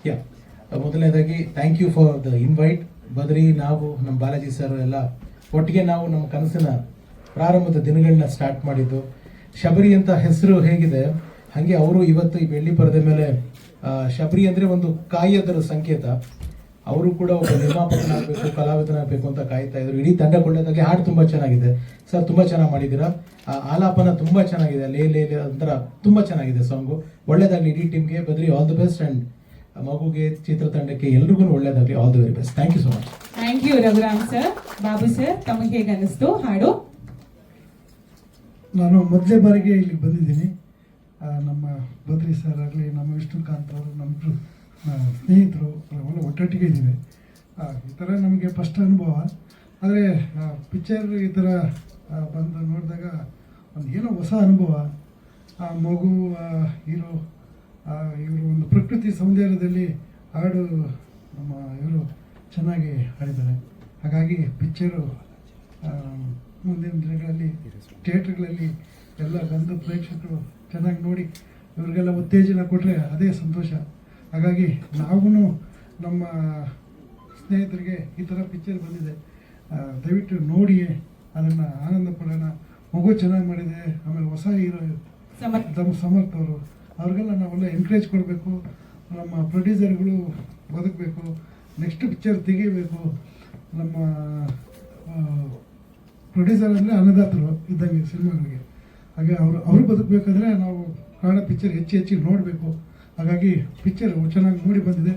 ಯಾ ಮೊದಲನೇದಾಗಿ thank you for the invite. Badri, ನಾವು ನಮ್ಮ ಬಾಲಾಜಿ ಸರ್ ಎಲ್ಲ ಒಟ್ಟಿಗೆ ನಾವು ನಮ್ಮ ಕನಸಿನ ಪ್ರಾರಂಭದ ದಿನಗಳನ್ನ ಸ್ಟಾರ್ಟ್ ಮಾಡಿದ್ದು. ಶಬರಿ ಅಂತ ಹೆಸರು ಹೇಗಿದೆ ಹಾಗೆ ಅವರು ಇವತ್ತು ಈ ಬೆಳ್ಳಿ ಪರದೆ ಮೇಲೆ ಶಬರಿ ಅಂದರೆ ಒಂದು ಕಾಯದರ ಸಂಕೇತ. ಅವರು ಕೂಡ ಒಬ್ಬ ನಿರ್ಮಾಪಕನಾಗಬೇಕು, ಕಲಾವಿದನಾಗಬೇಕು ಅಂತ ಕಾಯ್ತಾ ಇದ್ರು. ಇಡೀ ತಂಡ ಕೊಳ್ಳೋದಾಗಿ ಹಾಡು ತುಂಬ ಚೆನ್ನಾಗಿದೆ ಸರ್, ತುಂಬ ಚೆನ್ನಾಗಿ ಮಾಡಿದ್ದೀರಾ. ಆಲಾಪನ ತುಂಬ ಚೆನ್ನಾಗಿದೆ, ಲೇ ಲೇ ಒಂಥರ ತುಂಬ ಚೆನ್ನಾಗಿದೆ ಸಾಂಗು. ಒಳ್ಳೇದಾಗಲಿ ಇಡೀ ಟೀಮ್ಗೆ. Badri, all the best. And ಮಗುಗೆ, ಚಿತ್ರತಂಡಕ್ಕೆ ಎಲ್ರಿಗೂ ಒಳ್ಳೇದಾಗಲಿ. All the very best. Thank you so much. Thank you Raghuram sir. Babu sir, ತಮಗೆ ಹೇಗೆ ಅನ್ನಿಸ್ತು ಹಾಡು? ನಾನು ಮೊದಲೇ ಬಾರಿಗೆ ಇಲ್ಲಿಗೆ ಬಂದಿದ್ದೀನಿ. ನಮ್ಮ ಬದ್ರಿ ಸರ್ ಆಗಲಿ, ನಮ್ಮ ವಿಷ್ಣುಕಾಂತ್ ಅವರು, ನಮ್ಮ ಸ್ನೇಹಿತರು ಅವೆಲ್ಲ ಒಟ್ಟೊಟ್ಟಿಗೆ ಇದ್ದೀವಿ. ಈ ಥರ ನಮಗೆ ಫಸ್ಟ್ ಅನುಭವ. ಆದರೆ ಪಿಕ್ಚರ್ ಈ ಥರ ಬಂದು ನೋಡಿದಾಗ ಒಂದು ಏನೋ ಹೊಸ ಅನುಭವ. ಮಗು ಹೀರೋ ಇವರು ಒಂದು ಪ್ರಕೃತಿ ಸೌಂದರ್ಯದಲ್ಲಿ ಹಾಡು ನಮ್ಮ ಇವರು ಚೆನ್ನಾಗಿ ಹಾಡಿದ್ದಾರೆ. ಹಾಗಾಗಿ ಪಿಕ್ಚರು ಮುಂದಿನ ದಿನಗಳಲ್ಲಿ ಥಿಯೇಟ್ರ್ಗಳಲ್ಲಿ ಎಲ್ಲ ಬಂದು ಪ್ರೇಕ್ಷಕರು ಚೆನ್ನಾಗಿ ನೋಡಿ ಇವ್ರಿಗೆಲ್ಲ ಉತ್ತೇಜನ ಕೊಟ್ಟರೆ ಅದೇ ಸಂತೋಷ. ಹಾಗಾಗಿ ನಾವು ನಮ್ಮ ಸ್ನೇಹಿತರಿಗೆ ಈ ಥರ ಪಿಕ್ಚರ್ ಬಂದಿದೆ, ದಯವಿಟ್ಟು ನೋಡಿ ಅದನ್ನು ಆನಂದ ಪಡೋಣ. ಮಗು ಚೆನ್ನಾಗಿ ಮಾಡಿದೆ. ಆಮೇಲೆ ಹೊಸ ಹೀರೋ ನಮ್ಮ ಸಮರ್ಥ ಅವರು, ಅವ್ರಿಗೆಲ್ಲ ನಾವೆಲ್ಲ ಎನ್ಕರೇಜ್ ಕೊಡಬೇಕು. ನಮ್ಮ ಪ್ರೊಡ್ಯೂಸರ್ಗಳು ಬದುಕಬೇಕು, ನೆಕ್ಸ್ಟ್ ಪಿಕ್ಚರ್ ತೆಗಿಬೇಕು. ನಮ್ಮ ಪ್ರೊಡ್ಯೂಸರ್ ಅಂದರೆ ಅನ್ನದಾತರು ಇದ್ದಂಗೆ ಸಿನಿಮಾಗಳಿಗೆ. ಹಾಗೆ ಅವರು ಬದುಕಬೇಕಾದ್ರೆ ನಾವು ಕನ್ನಡ ಪಿಕ್ಚರ್ ಹೆಚ್ಚು ನೋಡಬೇಕು. ಹಾಗಾಗಿ ಪಿಕ್ಚರ್ ಚೆನ್ನಾಗಿ ಮೂಡಿ ಬಂದಿದೆ,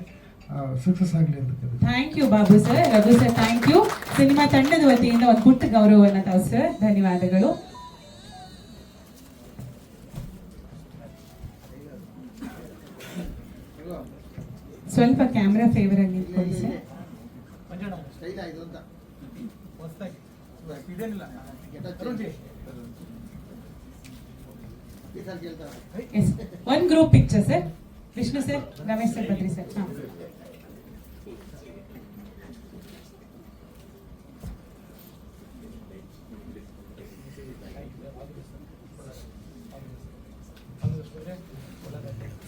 ಸಕ್ಸಸ್ ಆಗಲಿ ಅಂತ. Thank you Babu sir. Raghu sir, thank you. Cinema ತಂಡದ ವತಿಯಿಂದ ಒಂದು ಪುಟ್ಟ ಗೌರವವನ್ನು ತಾವು ಸರ್. ಧನ್ಯವಾದಗಳು. ಸ್ವಲ್ಪ ಕ್ಯಾಮ್ರಾ ಫೇವರ್ ಆಗಿ ನಿಂತ್ಕೊಳ್ಳಿ sir. One group picture sir. Vishnu sir, Ramesh sir, Badri sir.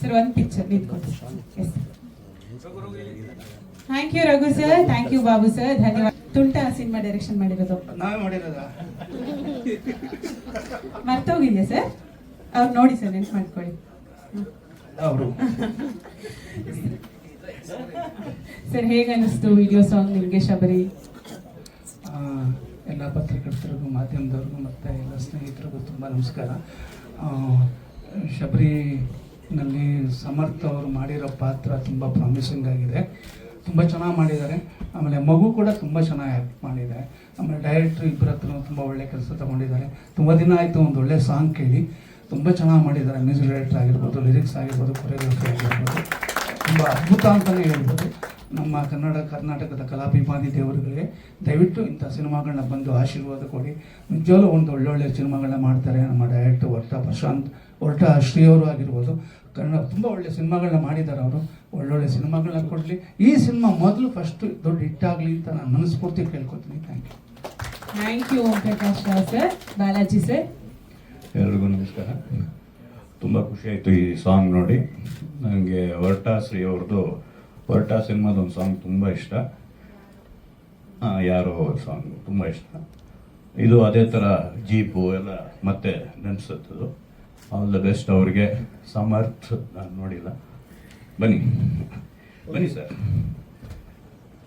Sir ಒಂದು ಪಿಕ್ಚರ್ ನಿಂತ್ಕೊಳ್ಳಿ. Thank you Raghu sir. Thank you Babu sir. ಧನ್ಯವಾದ. ತುಂಟ ಸಿನಿಮಾ ಡೈರೆಕ್ಷನ್ ಮಾಡಿರೋದು ನಾವೇ ಮಾಡಿರೋದ? ಮರ್ತೋಗಿದ್ಯಾ ಸರ್? ಅವ್ರು ನೋಡಿ ಸರ್, ನೆನ್ಪು ಮಾಡ್ಕೊಳ್ಳಿ. ಸರ್, ಹೇಗೆ ಅನ್ನಿಸ್ತು ವಿಡಿಯೋ ಸಾಂಗ್ ನಿಮಗೆ ಶಬರಿ? ಎಲ್ಲ ಪತ್ರಕರ್ತರಿಗೂ, ಮಾಧ್ಯಮದವ್ರಿಗೂ ಮತ್ತು ಎಲ್ಲ ಸ್ನೇಹಿತರಿಗೂ ತುಂಬ ನಮಸ್ಕಾರ. ಶಬರಿನಲ್ಲಿ ಸಮರ್ಥ ಅವರು ಮಾಡಿರೋ ಪಾತ್ರ ತುಂಬ ಪ್ರಾಮಿಸಿಂಗ್ ಆಗಿದೆ, ತುಂಬ ಚೆನ್ನಾಗಿ ಮಾಡಿದ್ದಾರೆ. ಆಮೇಲೆ ಮಗು ಕೂಡ ತುಂಬ ಚೆನ್ನಾಗಿ ಆ್ಯಕ್ಟ್ ಮಾಡಿದ್ದಾರೆ. ಆಮೇಲೆ ಡೈರೆಕ್ಟ್ರ್ ಇಬ್ಬರ ಹತ್ರ ತುಂಬ ಒಳ್ಳೆ ಕೆಲಸ ತೊಗೊಂಡಿದ್ದಾರೆ. ತುಂಬ ದಿನ ಆಯಿತು ಒಂದು ಒಳ್ಳೆ ಸಾಂಗ್ ಕೇಳಿ. ತುಂಬ ಚೆನ್ನಾಗಿ ಮಾಡಿದ್ದಾರೆ. ಮ್ಯೂಸಿಕ್ ಡೈರೆಕ್ಟರ್ ಆಗಿರ್ಬೋದು, ಲಿರಿಕ್ಸ್ ಆಗಿರ್ಬೋದು, ಕೊರಿಯೋಗ್ರಫಿ ಆಗಿರ್ಬೋದು, ತುಂಬ ಅದ್ಭುತ ಅಂತಲೇ ಹೇಳ್ಬೋದು. ನಮ್ಮ ಕರ್ನಾಟಕದ ಕಲಾಭಿಮಾನಿ ದೇವರುಗಳಿಗೆ ದಯವಿಟ್ಟು ಇಂಥ ಸಿನಿಮಾಗಳನ್ನ ಬಂದು ಆಶೀರ್ವಾದ ಕೊಡಿ. ನಿಜವಾಗ್ಲೂ ಒಂದು ಒಳ್ಳೊಳ್ಳೆ ಸಿನಿಮಾಗಳನ್ನ ಮಾಡ್ತಾರೆ. ನಮ್ಮ ಡೈರೆಕ್ಟರ್ ಹೊರಟ ಶ್ರೀ ಅವರು ಆಗಿರ್ಬೋದು, ಕನ್ನಡ ತುಂಬ ಒಳ್ಳೆ ಸಿನಿಮಾಗಳನ್ನ ಮಾಡಿದ್ದಾರೆ. ಅವರು ಒಳ್ಳೊಳ್ಳೆ ಸಿನಿಮಾಗಳನ್ನ ಕೊಡಲಿ. ಈ ಸಿನಿಮಾ ಮೊದಲು ಫಸ್ಟ್ ದೊಡ್ಡ ಹಿಟ್ಟಾಗಲಿ ಅಂತ ನಾನು ಮನಸ್ಫೂರ್ತಿ ಕೇಳ್ಕೊತೀನಿ. Thank you. Thank you Om Prakash Rao sir. Balaji sir, ಎಲ್ರಿಗೂ ನಮಸ್ಕಾರ. ತುಂಬ ಖುಷಿ ಆಯಿತು ಈ ಸಾಂಗ್ ನೋಡಿ. ನನಗೆ ಹೊರಟ ಶ್ರೀ ಅವ್ರದ್ದು ಹೊರಟ ಸಿನಿಮಾದ ಒಂದು ಸಾಂಗ್ ತುಂಬ ಇಷ್ಟ. ಯಾರೋ ಸಾಂಗ್ ತುಂಬ ಇಷ್ಟ. ಇದು ಅದೇ ಥರ ಜೀಪು ಎಲ್ಲ ಮತ್ತೆ ನೆನೆಸುತ್ತದು. ಆಲ್ ದ ಬೆಸ್ಟ್ ಅವ್ರಿಗೆ. ಸಮರ್ಥ ನಾನು ನೋಡಿಲ್ಲ, ಬನ್ನಿ ಸರ್.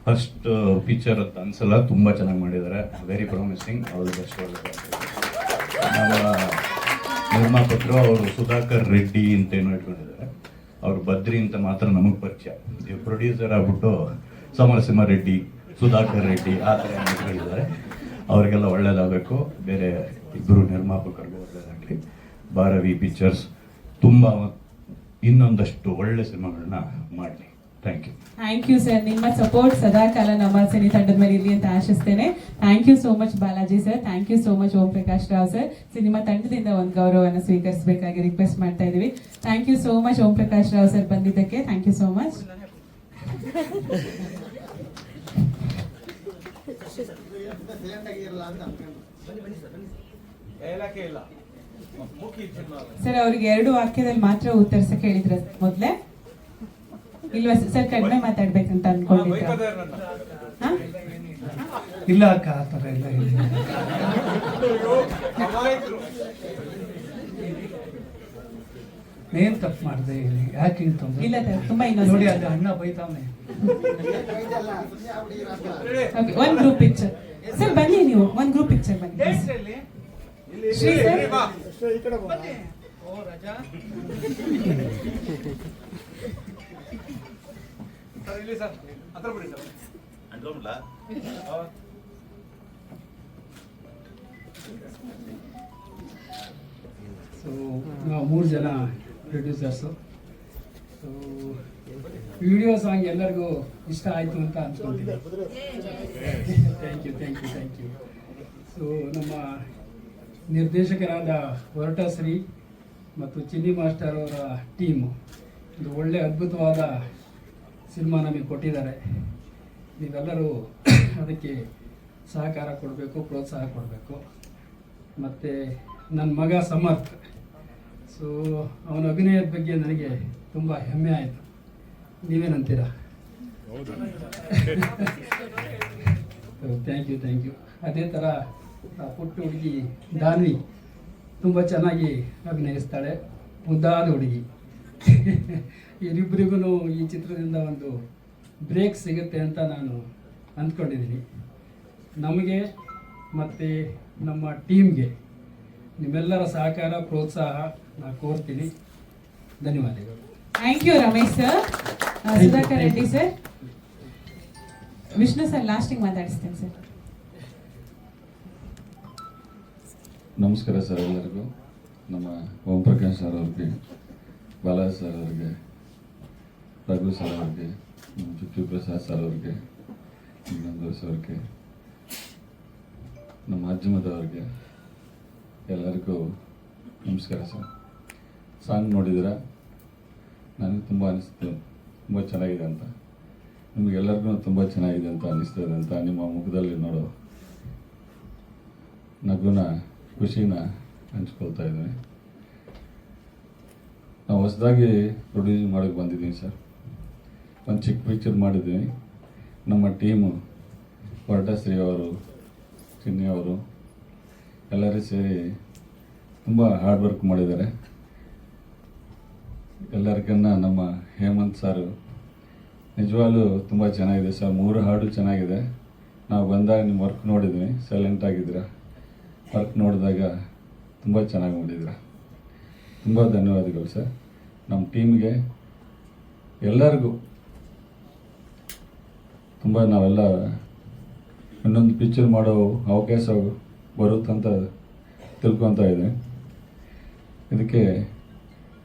ಫಸ್ಟ್ ಪಿಕ್ಚರ್ ಅಂತ ಅನ್ಸಲ್ಲ, ತುಂಬ ಚೆನ್ನಾಗಿ ಮಾಡಿದ್ದಾರೆ. Very promising. All the best. ನಮ್ಮ ನಿರ್ಮಾಪಕರು ಅವರು ಸುಧಾಕರ್ ರೆಡ್ಡಿ ಅಂತ ಏನೋ ಇಟ್ಕೊಂಡಿದ್ದಾರೆ. ಅವರು ಬದ್ರಿ ಅಂತ ಮಾತ್ರ ನಮಗೆ ಪರಿಚಯ. ಈ ಪ್ರೊಡ್ಯೂಸರ್ ಆಗ್ಬಿಟ್ಟು ಸಮರಸಿಂಹ ರೆಡ್ಡಿ, ಸುಧಾಕರ್ ರೆಡ್ಡಿ ಆ ಥರ ಇಟ್ಕೊಂಡಿದ್ದಾರೆ. ಅವರಿಗೆಲ್ಲ ಒಳ್ಳೇದಾಗಬೇಕು. ಬೇರೆ ಇಬ್ಬರು ನಿರ್ಮಾಪಕರಿಗೂ ಒಳ್ಳೇದಾಗಲಿ. ಭಾರವಿ ಪಿಕ್ಚರ್ಸ್ ತುಂಬ ಇನ್ನೊಂದಷ್ಟು ಒಳ್ಳೆ ಸಿನಿಮಾಗಳನ್ನ ಮಾಡಲಿ. Thank you. Thank you sir. ನಿಮ್ಮ ಸಪೋರ್ಟ್ ಸದಾ ಕಾಲ ನಮ್ಮ ಸಿನಿ ತಂಡದ ಮೇಲೆ ಇರಲಿ ಅಂತ ಆಶಿಸ್ತೇನೆ. Thank you so much Balaji sir. Thank you so much Om Prakash Rao sir. Cinema ತಂಡದಿಂದ ಒಂದು ಗೌರವವನ್ನು ಸ್ವೀಕರಿಸಬೇಕಾಗಿ ರಿಕ್ವೆಸ್ಟ್ ಮಾಡ್ತಾ ಇದ್ದೀವಿ. Thank you so much Om Prakash Rao sir ಬಂದಿದ್ದಕ್ಕೆ. Thank you so much. Sir, ಅವ್ರಿಗೆ 2 ವಾಕ್ಯದಲ್ಲಿ ಮಾತ್ರ ಉತ್ತರಿಸಕ್ಕೆ ಹೇಳಿದ್ರೆ ಮೊದಲೇ. ಇಲ್ವಾ ಸರ್? ಕಡಿಮೆ ಮಾತಾಡ್ಬೇಕಂತ ಅನ್ಕೊಂಡಿದ್ದ? ಹಾ? ಇಲ್ಲ ಅಕ್ಕ, ಆ ಥರ ಎಲ್ಲ ಇಲ್ಲ. ಏನ್ ತಪ್ಪು ಮಾಡಿದೆ ಹೇಳಿ, ಯಾಕೆ ಹಿಂಗೆ ತೊಂದರೆ? ಇಲ್ಲ ಸರ್, ತುಂಬಾ ನೋಡಿ ಇನ್ನೋಸೆಂಟ್. ಅದು ಅಣ್ಣ ಬೈತಾವನೆ. ಓಕೆ, ಒಂದ್ ಗ್ರೂಪ್ ಪಿಕ್ಚರ್ ಸರ್, ಬನ್ನಿ ನೀವು ಒಂದ್ ಗ್ರೂಪ್ ಪಿಕ್ಚರ್ ಬನ್ನಿ please. ಶ್ರೀ ಸರ್, ಸೊ ನಾವು 3 ಜನ ಪ್ರೊಡ್ಯೂಸರ್ಸು. ಸೊ ವಿಡಿಯೋ ಸಾಂಗ್ ಎಲ್ಲರಿಗೂ ಇಷ್ಟ ಆಯಿತು ಅಂತ ಅನ್ಸ್ಕೊತೀನಿ. Thank you. ಸೊ ನಮ್ಮ ನಿರ್ದೇಶಕರಾದ ಹೊರಟಶ್ರೀ ಮತ್ತು ಚಿನ್ನಿ ಮಾಸ್ಟರ್ ಅವರ ಟೀಮು ಒಂದು ಒಳ್ಳೆ ಅದ್ಭುತವಾದ ಸಿನಿಮಾ ನಮಗೆ ಕೊಟ್ಟಿದ್ದಾರೆ. ನೀವೆಲ್ಲರೂ ಅದಕ್ಕೆ ಸಹಕಾರ ಕೊಡಬೇಕು, ಪ್ರೋತ್ಸಾಹ ಕೊಡಬೇಕು. ಮತ್ತು ನನ್ನ ಮಗ ಸಮರ್ಥ್, ಸೊ ಅವನ ಅಭಿನಯದ ಬಗ್ಗೆ ನನಗೆ ತುಂಬ ಹೆಮ್ಮೆ ಆಯಿತು. ನೀವೇನಂತೀರಾ? Thank you. ಅದೇ ಥರ ಆ ಪುಟ್ಟ ಹುಡುಗಿ ದಾನ್ವಿ ತುಂಬ ಚೆನ್ನಾಗಿ ಅಭಿನಯಿಸ್ತಾಳೆ, ಮುದ್ದಾದ ಹುಡುಗಿ. ಇವರಿಬ್ಬರಿಗೂ ಈ ಚಿತ್ರದಿಂದ ಒಂದು ಬ್ರೇಕ್ ಸಿಗುತ್ತೆ ಅಂತ ನಾನು ಅಂದ್ಕೊಂಡಿದ್ದೀನಿ. ನಮಗೆ ಮತ್ತು ನಮ್ಮ ಟೀಮ್ಗೆ ನಿಮ್ಮೆಲ್ಲರ ಸಹಕಾರ, ಪ್ರೋತ್ಸಾಹ ನಾನು ಕೋರ್ತೀನಿ. ಧನ್ಯವಾದಗಳು. Thank you Ramesh sir. Sudhakar Reddy sir, Vishnu sir ಲಾಸ್ಟಿಗೆ ಮಾತಾಡಿಸ್ತೇನೆ ಸರ್. ನಮಸ್ಕಾರ ಸರ್ ಎಲ್ಲರಿಗೂ. ನಮ್ಮ ಓಂ ಪ್ರಕಾಶ್ ಸರ್ ಅವ್ರಿಗೆ, ಬಾಲಾಜಿ ಸರ್ ಅವ್ರಿಗೆ, ರಘು ಸರ್ ಅವ್ರಿಗೆ, ನಮ್ಮ ಚುಚ್ಚು ಪ್ರಸಾದ್ ಸರ್ ಅವ್ರಿಗೆ, ನಂದೋಸ್ ಅವ್ರಿಗೆ, ನಮ್ಮ ಅಜ್ಜಮದ ಅವ್ರಿಗೆ ಎಲ್ಲರಿಗೂ ನಮಸ್ಕಾರ ಸರ್. ಸಾಂಗ್ ನೋಡಿದ್ದೀರಾ? ನನಗೆ ತುಂಬ ಅನಿಸ್ತು, ತುಂಬ ಚೆನ್ನಾಗಿದೆ ಅಂತ. ನಿಮಗೆಲ್ಲರಿಗೂ ತುಂಬ ಚೆನ್ನಾಗಿದೆ ಅಂತ ಅನಿಸ್ತದೆ ಅಂತ ನಿಮ್ಮ ಮುಖದಲ್ಲಿ ನೋಡೋ ನಗುನ, ಖುಷಿನ ಹಂಚ್ಕೊಳ್ತಾ ಇದ್ದೀನಿ. ನಾವು ಹೊಸದಾಗಿ ಪ್ರೊಡ್ಯೂಸ್ ಮಾಡೋಕ್ಕೆ ಬಂದಿದ್ದೀನಿ ಸರ್. ಒಂದು ಚಿಕ್ಕ ಪಿಕ್ಚರ್ ಮಾಡಿದ್ದೀನಿ. ನಮ್ಮ ಟೀಮು ಹೊರಟಶ್ರೀ ಅವರು, ಚಿನ್ನಿ ಅವರು ಎಲ್ಲರೂ ಸೇರಿ ತುಂಬ ಹಾರ್ಡ್ ವರ್ಕ್ ಮಾಡಿದ್ದಾರೆ. ಎಲ್ಲರಿಗನ್ನ ನಮ್ಮ ಹೇಮಂತ್ ಸಾರು ನಿಜವಾಗ್ಲೂ ತುಂಬ ಚೆನ್ನಾಗಿದೆ ಸರ್. 3 ಹಾಡು ಚೆನ್ನಾಗಿದೆ. ನಾವು ಬಂದಾಗ ನಿಮ್ಮ ವರ್ಕ್ ನೋಡಿದ್ವಿ, ಸೈಲೆಂಟ್ ಆಗಿದ್ದೀರಾ. ವರ್ಕ್ ನೋಡಿದಾಗ ತುಂಬ ಚೆನ್ನಾಗಿ ಮಾಡಿದ್ದೀರಾ. ತುಂಬ ಧನ್ಯವಾದಗಳು ಸರ್. ನಮ್ಮ ಟೀಮ್ಗೆ ಎಲ್ಲರಿಗೂ ತುಂಬ, ನಾವೆಲ್ಲ ಇನ್ನೊಂದು ಪಿಕ್ಚರ್ ಮಾಡೋ ಅವಕಾಶ ಬರುತ್ತಂತ ತಿಳ್ಕೊತಾ ಇದ್ದೀನಿ. ಇದಕ್ಕೆ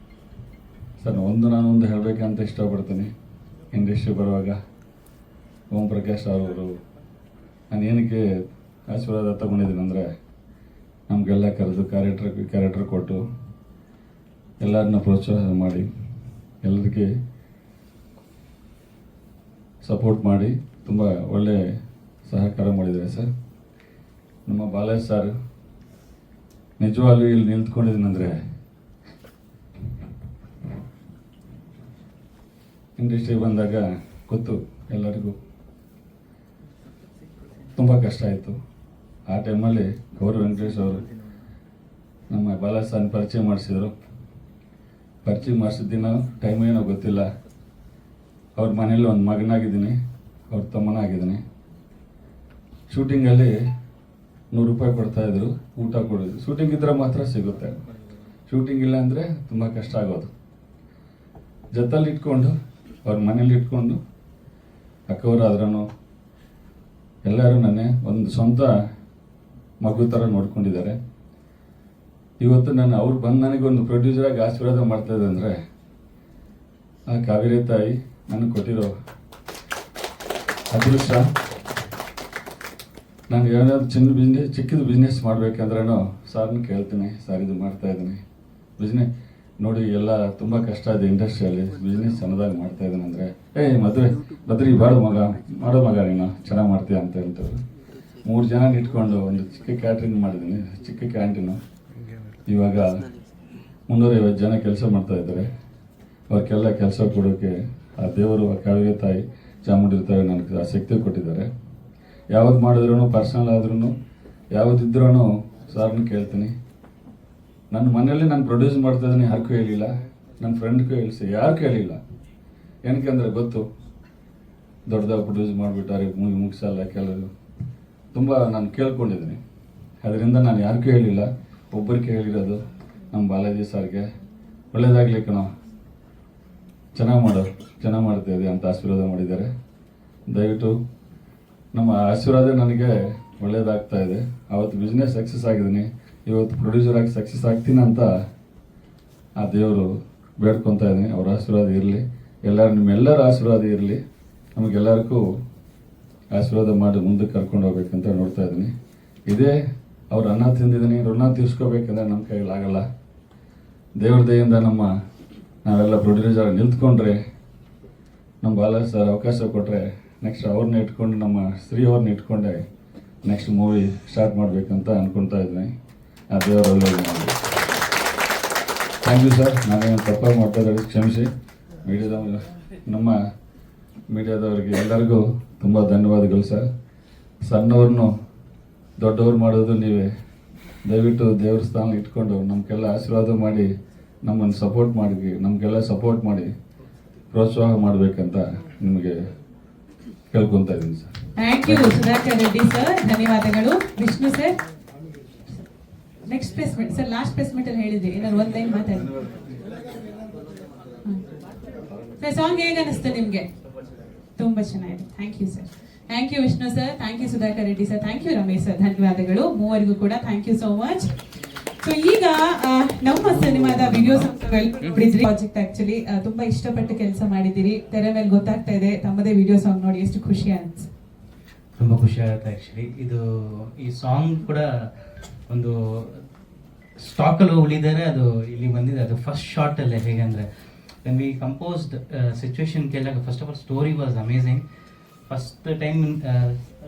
ಸರ್ ನಾನೊಂದು ಹೇಳಬೇಕಂತ ಇಷ್ಟಪಡ್ತೀನಿ. ಇಂಡಸ್ಟ್ರಿ ಬರುವಾಗ ಓಂ ಪ್ರಕಾಶ್ ಅವರು ನಾನು ಏನಕ್ಕೆ ಆಶೀರ್ವಾದ ತಗೊಂಡಿದ್ದೀನಿ ಅಂದರೆ, ನಮಗೆಲ್ಲ ಕರೆದು ಕ್ಯಾರೆಕ್ಟರ್ ಕೊಟ್ಟು ಎಲ್ಲರನ್ನ ಪ್ರೋತ್ಸಾಹ ಮಾಡಿ ಎಲ್ಲರಿಗೆ ಸಪೋರ್ಟ್ ಮಾಡಿ ತುಂಬ ಒಳ್ಳೆ ಸಹಕಾರ ಮಾಡಿದ್ದಾರೆ ಸರ್. ನಮ್ಮ ಬಾಲಾಜಿ ಸರ್ ನಿಜವಾಗ್ಲೂ ಇಲ್ಲಿ ನಿಂತ್ಕೊಂಡಿದ್ದೀನಂದರೆ ಇಂಡಸ್ಟ್ರಿ ಬಂದಾಗ ಗೊತ್ತು ಎಲ್ಲರಿಗೂ ತುಂಬ ಕಷ್ಟ ಆಯಿತು. ಆ ಟೈಮಲ್ಲಿ ಗೌರವ್ ವೆಂಕಟೇಶ್ ಅವರು ನಮ್ಮ ಬಾಲಾಜಿ ಸರ್ನ ಪರಿಚಯ ಮಾಡಿಸಿದರು. ಪರಿಚಯ ಮಾಡಿಸಿದ ದಿನ ಟೈಮ್ ಏನೋ ಗೊತ್ತಿಲ್ಲ, ಅವ್ರ ಮನೇಲಿ ಒಂದು ಮಗನಾಗಿದ್ದೀನಿ, ಅವ್ರ ತಮ್ಮನಾಗಿದ್ದೀನಿ. ಶೂಟಿಂಗಲ್ಲಿ 100 ರೂಪಾಯಿ ಕೊಡ್ತಾಯಿದ್ರು, ಊಟ ಕೊಡೋದು. ಶೂಟಿಂಗ್ ಇದ್ದರೆ ಮಾತ್ರ ಸಿಗುತ್ತೆ, ಶೂಟಿಂಗ್ ಇಲ್ಲ ಅಂದರೆ ತುಂಬ ಕಷ್ಟ ಆಗೋದು. ಜೊತೆಲಿ ಇಟ್ಕೊಂಡು ಅವ್ರ ಮನೇಲಿ ಇಟ್ಕೊಂಡು ಅಕ್ಕವರಾದ್ರೂ ಎಲ್ಲರೂ ನನ್ನೇ ಒಂದು ಸ್ವಂತ ಮಗು ಥರ ನೋಡ್ಕೊಂಡಿದ್ದಾರೆ. ಇವತ್ತು ಅವ್ರು ಬಂದು ನನಗೊಂದು ಪ್ರೊಡ್ಯೂಸರಾಗಿ ಆಶೀರ್ವಾದ ಮಾಡ್ತಾಯಿದೆ ಅಂದರೆ ಆ ಕಾವೇರಿ ತಾಯಿ ನನಗೆ ಕೊಟ್ಟಿರೋ ಅದೃಷ್ಟ. ನಾನು ಏನಾದ್ರು ಚಿಕ್ಕದು ಬಿಸ್ನೆಸ್ ಮಾಡಬೇಕಂದ್ರೂ ಸಾರ್ನ ಕೇಳ್ತೀನಿ, ಸರ್ ಇದು ಮಾಡ್ತಾಯಿದ್ದೀನಿ ಬಿಸ್ನೆಸ್ ನೋಡಿ, ಎಲ್ಲ ತುಂಬ ಕಷ್ಟ ಇದೆ ಇಂಡಸ್ಟ್ರಿಯಲ್ಲಿ, ಬಿಸ್ನೆಸ್ ಚೆನ್ನದಾಗಿ ಮಾಡ್ತಾಯಿದ್ದೀನಿ ಅಂದರೆ, ಬದ್ರಿ ಮಾಡೋ ಮಗ ನೀನು ಚೆನ್ನಾಗಿ ಮಾಡ್ತೀಯ ಅಂತ ಹೇಳ್ತಾರೆ. 3 ಜನ ಇಟ್ಕೊಂಡು ಒಂದು ಚಿಕ್ಕ ಕ್ಯಾಟ್ರಿಂಗ್ ಮಾಡಿದ್ದೀನಿ, ಚಿಕ್ಕ ಕ್ಯಾಂಟೀನು. ಇವಾಗ 350 ಜನ ಕೆಲಸ ಮಾಡ್ತಾ ಇದ್ದಾರೆ. ಅವ್ರಿಗೆಲ್ಲ ಕೆಲಸ ಕೊಡೋಕ್ಕೆ ಆ ದೇವರು, ಆ ಕಾವೇರಿ ತಾಯಿ, ಚಾಮುಂಡಿ ತಾಯಿ ನನಗೆ ಆ ಶಕ್ತಿ ಕೊಟ್ಟಿದ್ದಾರೆ. ಯಾವ್ದು ಮಾಡಿದ್ರು, ಪರ್ಸನಲ್ ಆದ್ರೂ ಯಾವುದಿದ್ರೂ ಸಾರ್ನ ಕೇಳ್ತೀನಿ. ನನ್ನ ಮನೆಯಲ್ಲಿ ನಾನು ಪ್ರೊಡ್ಯೂಸ್ ಮಾಡ್ತಾ ಇದ್ದೀನಿ, ಯಾರಿಗೂ ಹೇಳಿಲ್ಲ, ನನ್ನ ಫ್ರೆಂಡ್ಗೂ ಹೇಳಿಸಿ ಯಾರು ಕೇಳಿಲ್ಲ. ಏನಕ್ಕೆ ಅಂದರೆ ಗೊತ್ತು, ದೊಡ್ಡದಾಗಿ ಪ್ರೊಡ್ಯೂಸ್ ಮಾಡಿಬಿಟ್ಟಾರೆ, ಮುಗಿಸಲ್ಲ ಕೆಲವರು, ತುಂಬ ನಾನು ಕೇಳ್ಕೊಂಡಿದ್ದೀನಿ. ಅದರಿಂದ ನಾನು ಯಾರಿಗೂ ಹೇಳಿಲ್ಲ, ಒಬ್ಬರಿಗೆ ಹೇಳಿರೋದು ನಮ್ಮ ಬಾಲಾಜಿ ಸರ್ಗೆ. ಒಳ್ಳೇದಾಗಲಿ ಕಣೋ, ಚೆನ್ನಾಗಿ ಮಾಡ್ತಾಯಿದೆ ಅಂತ ಆಶೀರ್ವಾದ ಮಾಡಿದ್ದಾರೆ. ದಯವಿಟ್ಟು ನಮ್ಮ ಆಶೀರ್ವಾದ ನನಗೆ ಒಳ್ಳೇದಾಗ್ತಾ ಇದೆ. ಅವತ್ತು ಬಿಸ್ನೆಸ್ ಸಕ್ಸಸ್ ಆಗಿದ್ದೀನಿ, ಇವತ್ತು ಪ್ರೊಡ್ಯೂಸರ್ ಆಗಿ ಸಕ್ಸಸ್ ಆಗ್ತೀನಿ ಅಂತ ಆ ದೇವರು ಬೇಡ್ಕೊತಾ ಇದ್ದೀನಿ. ಅವ್ರ ಆಶೀರ್ವಾದ ಇರಲಿ, ನಿಮ್ಮೆಲ್ಲರ ಆಶೀರ್ವಾದ ಇರಲಿ, ನಮಗೆಲ್ಲರಿಗೂ ಆಶೀರ್ವಾದ ಮಾಡಿ ಮುಂದಕ್ಕೆ ಕರ್ಕೊಂಡು ಹೋಗ್ಬೇಕಂತ ನೋಡ್ತಾ ಇದ್ದೀನಿ. ಇದೇ ಅವ್ರ ಅನ್ನ ತಿಂದಿದ್ದೀನಿ, ಋಣ ತೀರ್ಸ್ಕೋಬೇಕಂದ್ರೆ ನಮ್ಮ ಕೈಯಲ್ಲಿ ಆಗಲ್ಲ. ದೇವ್ರ ದಯೆಯಿಂದ ನಾವೆಲ್ಲ ಪ್ರೊಡ್ಯೂಸರ್ ನಿಂತ್ಕೊಂಡ್ರೆ, ನಮ್ಮ ಬಾಲಾಜಿ ಸರ್ ಅವಕಾಶ ಕೊಟ್ಟರೆ ನೆಕ್ಸ್ಟ್ ಅವ್ರನ್ನ ಇಟ್ಕೊಂಡು, ನಮ್ಮ ಶ್ರೀ ಅವ್ರನ್ನ ಇಟ್ಕೊಂಡೆ ನೆಕ್ಸ್ಟ್ ಮೂವಿ ಸ್ಟಾರ್ಟ್ ಮಾಡಬೇಕಂತ ಅಂದ್ಕೊಳ್ತಾ ಇದ್ದೀನಿ. ಆ ದೇವರು ಒಳ್ಳೆಯದು ಮಾಡಿ. Thank you sir. ನಾನೇನು ತಪ್ಪಾಗಿ ಮಾಡ್ತಾ ಇದ್ದಾರೆ, ಕ್ಷಮಿಸಿ. ನಮ್ಮ ಮೀಡಿಯಾದವರಿಗೆ ಎಲ್ಲರಿಗೂ ತುಂಬ ಧನ್ಯವಾದಗಳು ಸರ್. ಸಣ್ಣವ್ರನ್ನು ದೊಡ್ಡವ್ರು ಮಾಡೋದು ನೀವೇ. ದಯವಿಟ್ಟು ದೇವ್ರ ಸ್ಥಾನ ಇಟ್ಕೊಂಡು ನಮಗೆಲ್ಲ ಆಶೀರ್ವಾದ ಮಾಡಿ, ನಮ್ಮನ್ನು ಸಪೋರ್ಟ್ ಮಾಡಿ, ನಮಗೆಲ್ಲ ಸಪೋರ್ಟ್ ಮಾಡಿ ಪ್ರೋತ್ಸಾಹ ಮಾಡಬೇಕಂತ ನಿಮಗೆ ಕೇಳ್ಕೊತಾ ಇದ್ದೀನಿ sir. Thank you Sudhakar Reddy sir, ಧನ್ಯವಾದಗಳು. Vishnu sir, next press meet sir, last press meet ಅಲ್ಲಿ ಹೇಳಿದ್ರಿ, ಏನಾದ್ರು ಒಂದ್ ಲೈನ್ ಮಾತಾಡಿ ಸರ್. ಸಾಂಗ್ ಹೇಗೆ ಅನಿಸ್ತು ನಿಮ್ಗೆ? ತುಂಬಾ ಚೆನ್ನಾಗಿದೆ. Thank you sir. Thank you Vishnu sir, thank you Sudhakar Reddy sir, thank you Ramesh sir, ಧನ್ಯವಾದಗಳು ಮೂವರಿಗೂ ಕೂಡ. Thank you so much. So ಈಗ ನಮ್ಮ ಸಿನಿಮಾದ ವಿಡಿಯೋಸ್ ನೋಡಿದ್ರಿ, ಪ್ರಾಜೆಕ್ಟ್ ಆಕ್ಚುಲಿ ತುಂಬಾ ಇಷ್ಟಪಟ್ಟು ಕೆಲಸ ಮಾಡಿದ್ದೀರಿ. ತೆರೆ ಮೇಲೆ ಗೊತ್ತಾಗ್ತಾ ಇದೆ, ತಮ್ಮದೇ ವಿಡಿಯೋ ಸಾಂಗ್ ನೋಡಿ ಎಷ್ಟು ಖುಷಿ ಅನ್ಸ್? ತುಂಬ ಖುಷಿ ಆಗುತ್ತೆ ಆ್ಯಕ್ಚುಲಿ. ಈ ಸಾಂಗ್ ಕೂಡ ಒಂದು ಸ್ಟಾಕಲ್ಲಿ ಉಳಿದರೆ ಅದು ಇಲ್ಲಿ ಬಂದಿದೆ. ಅದು ಫಸ್ಟ್ ಶಾರ್ಟಲ್ಲೇ ಹೇಗೆಂದರೆ, ವೆನ್ ವಿ ಕಂಪೋಸ್ಡ್ ಸಿಚುವೇಶನ್ ಕೇಳಿದಾಗ first of all story was amazing. First time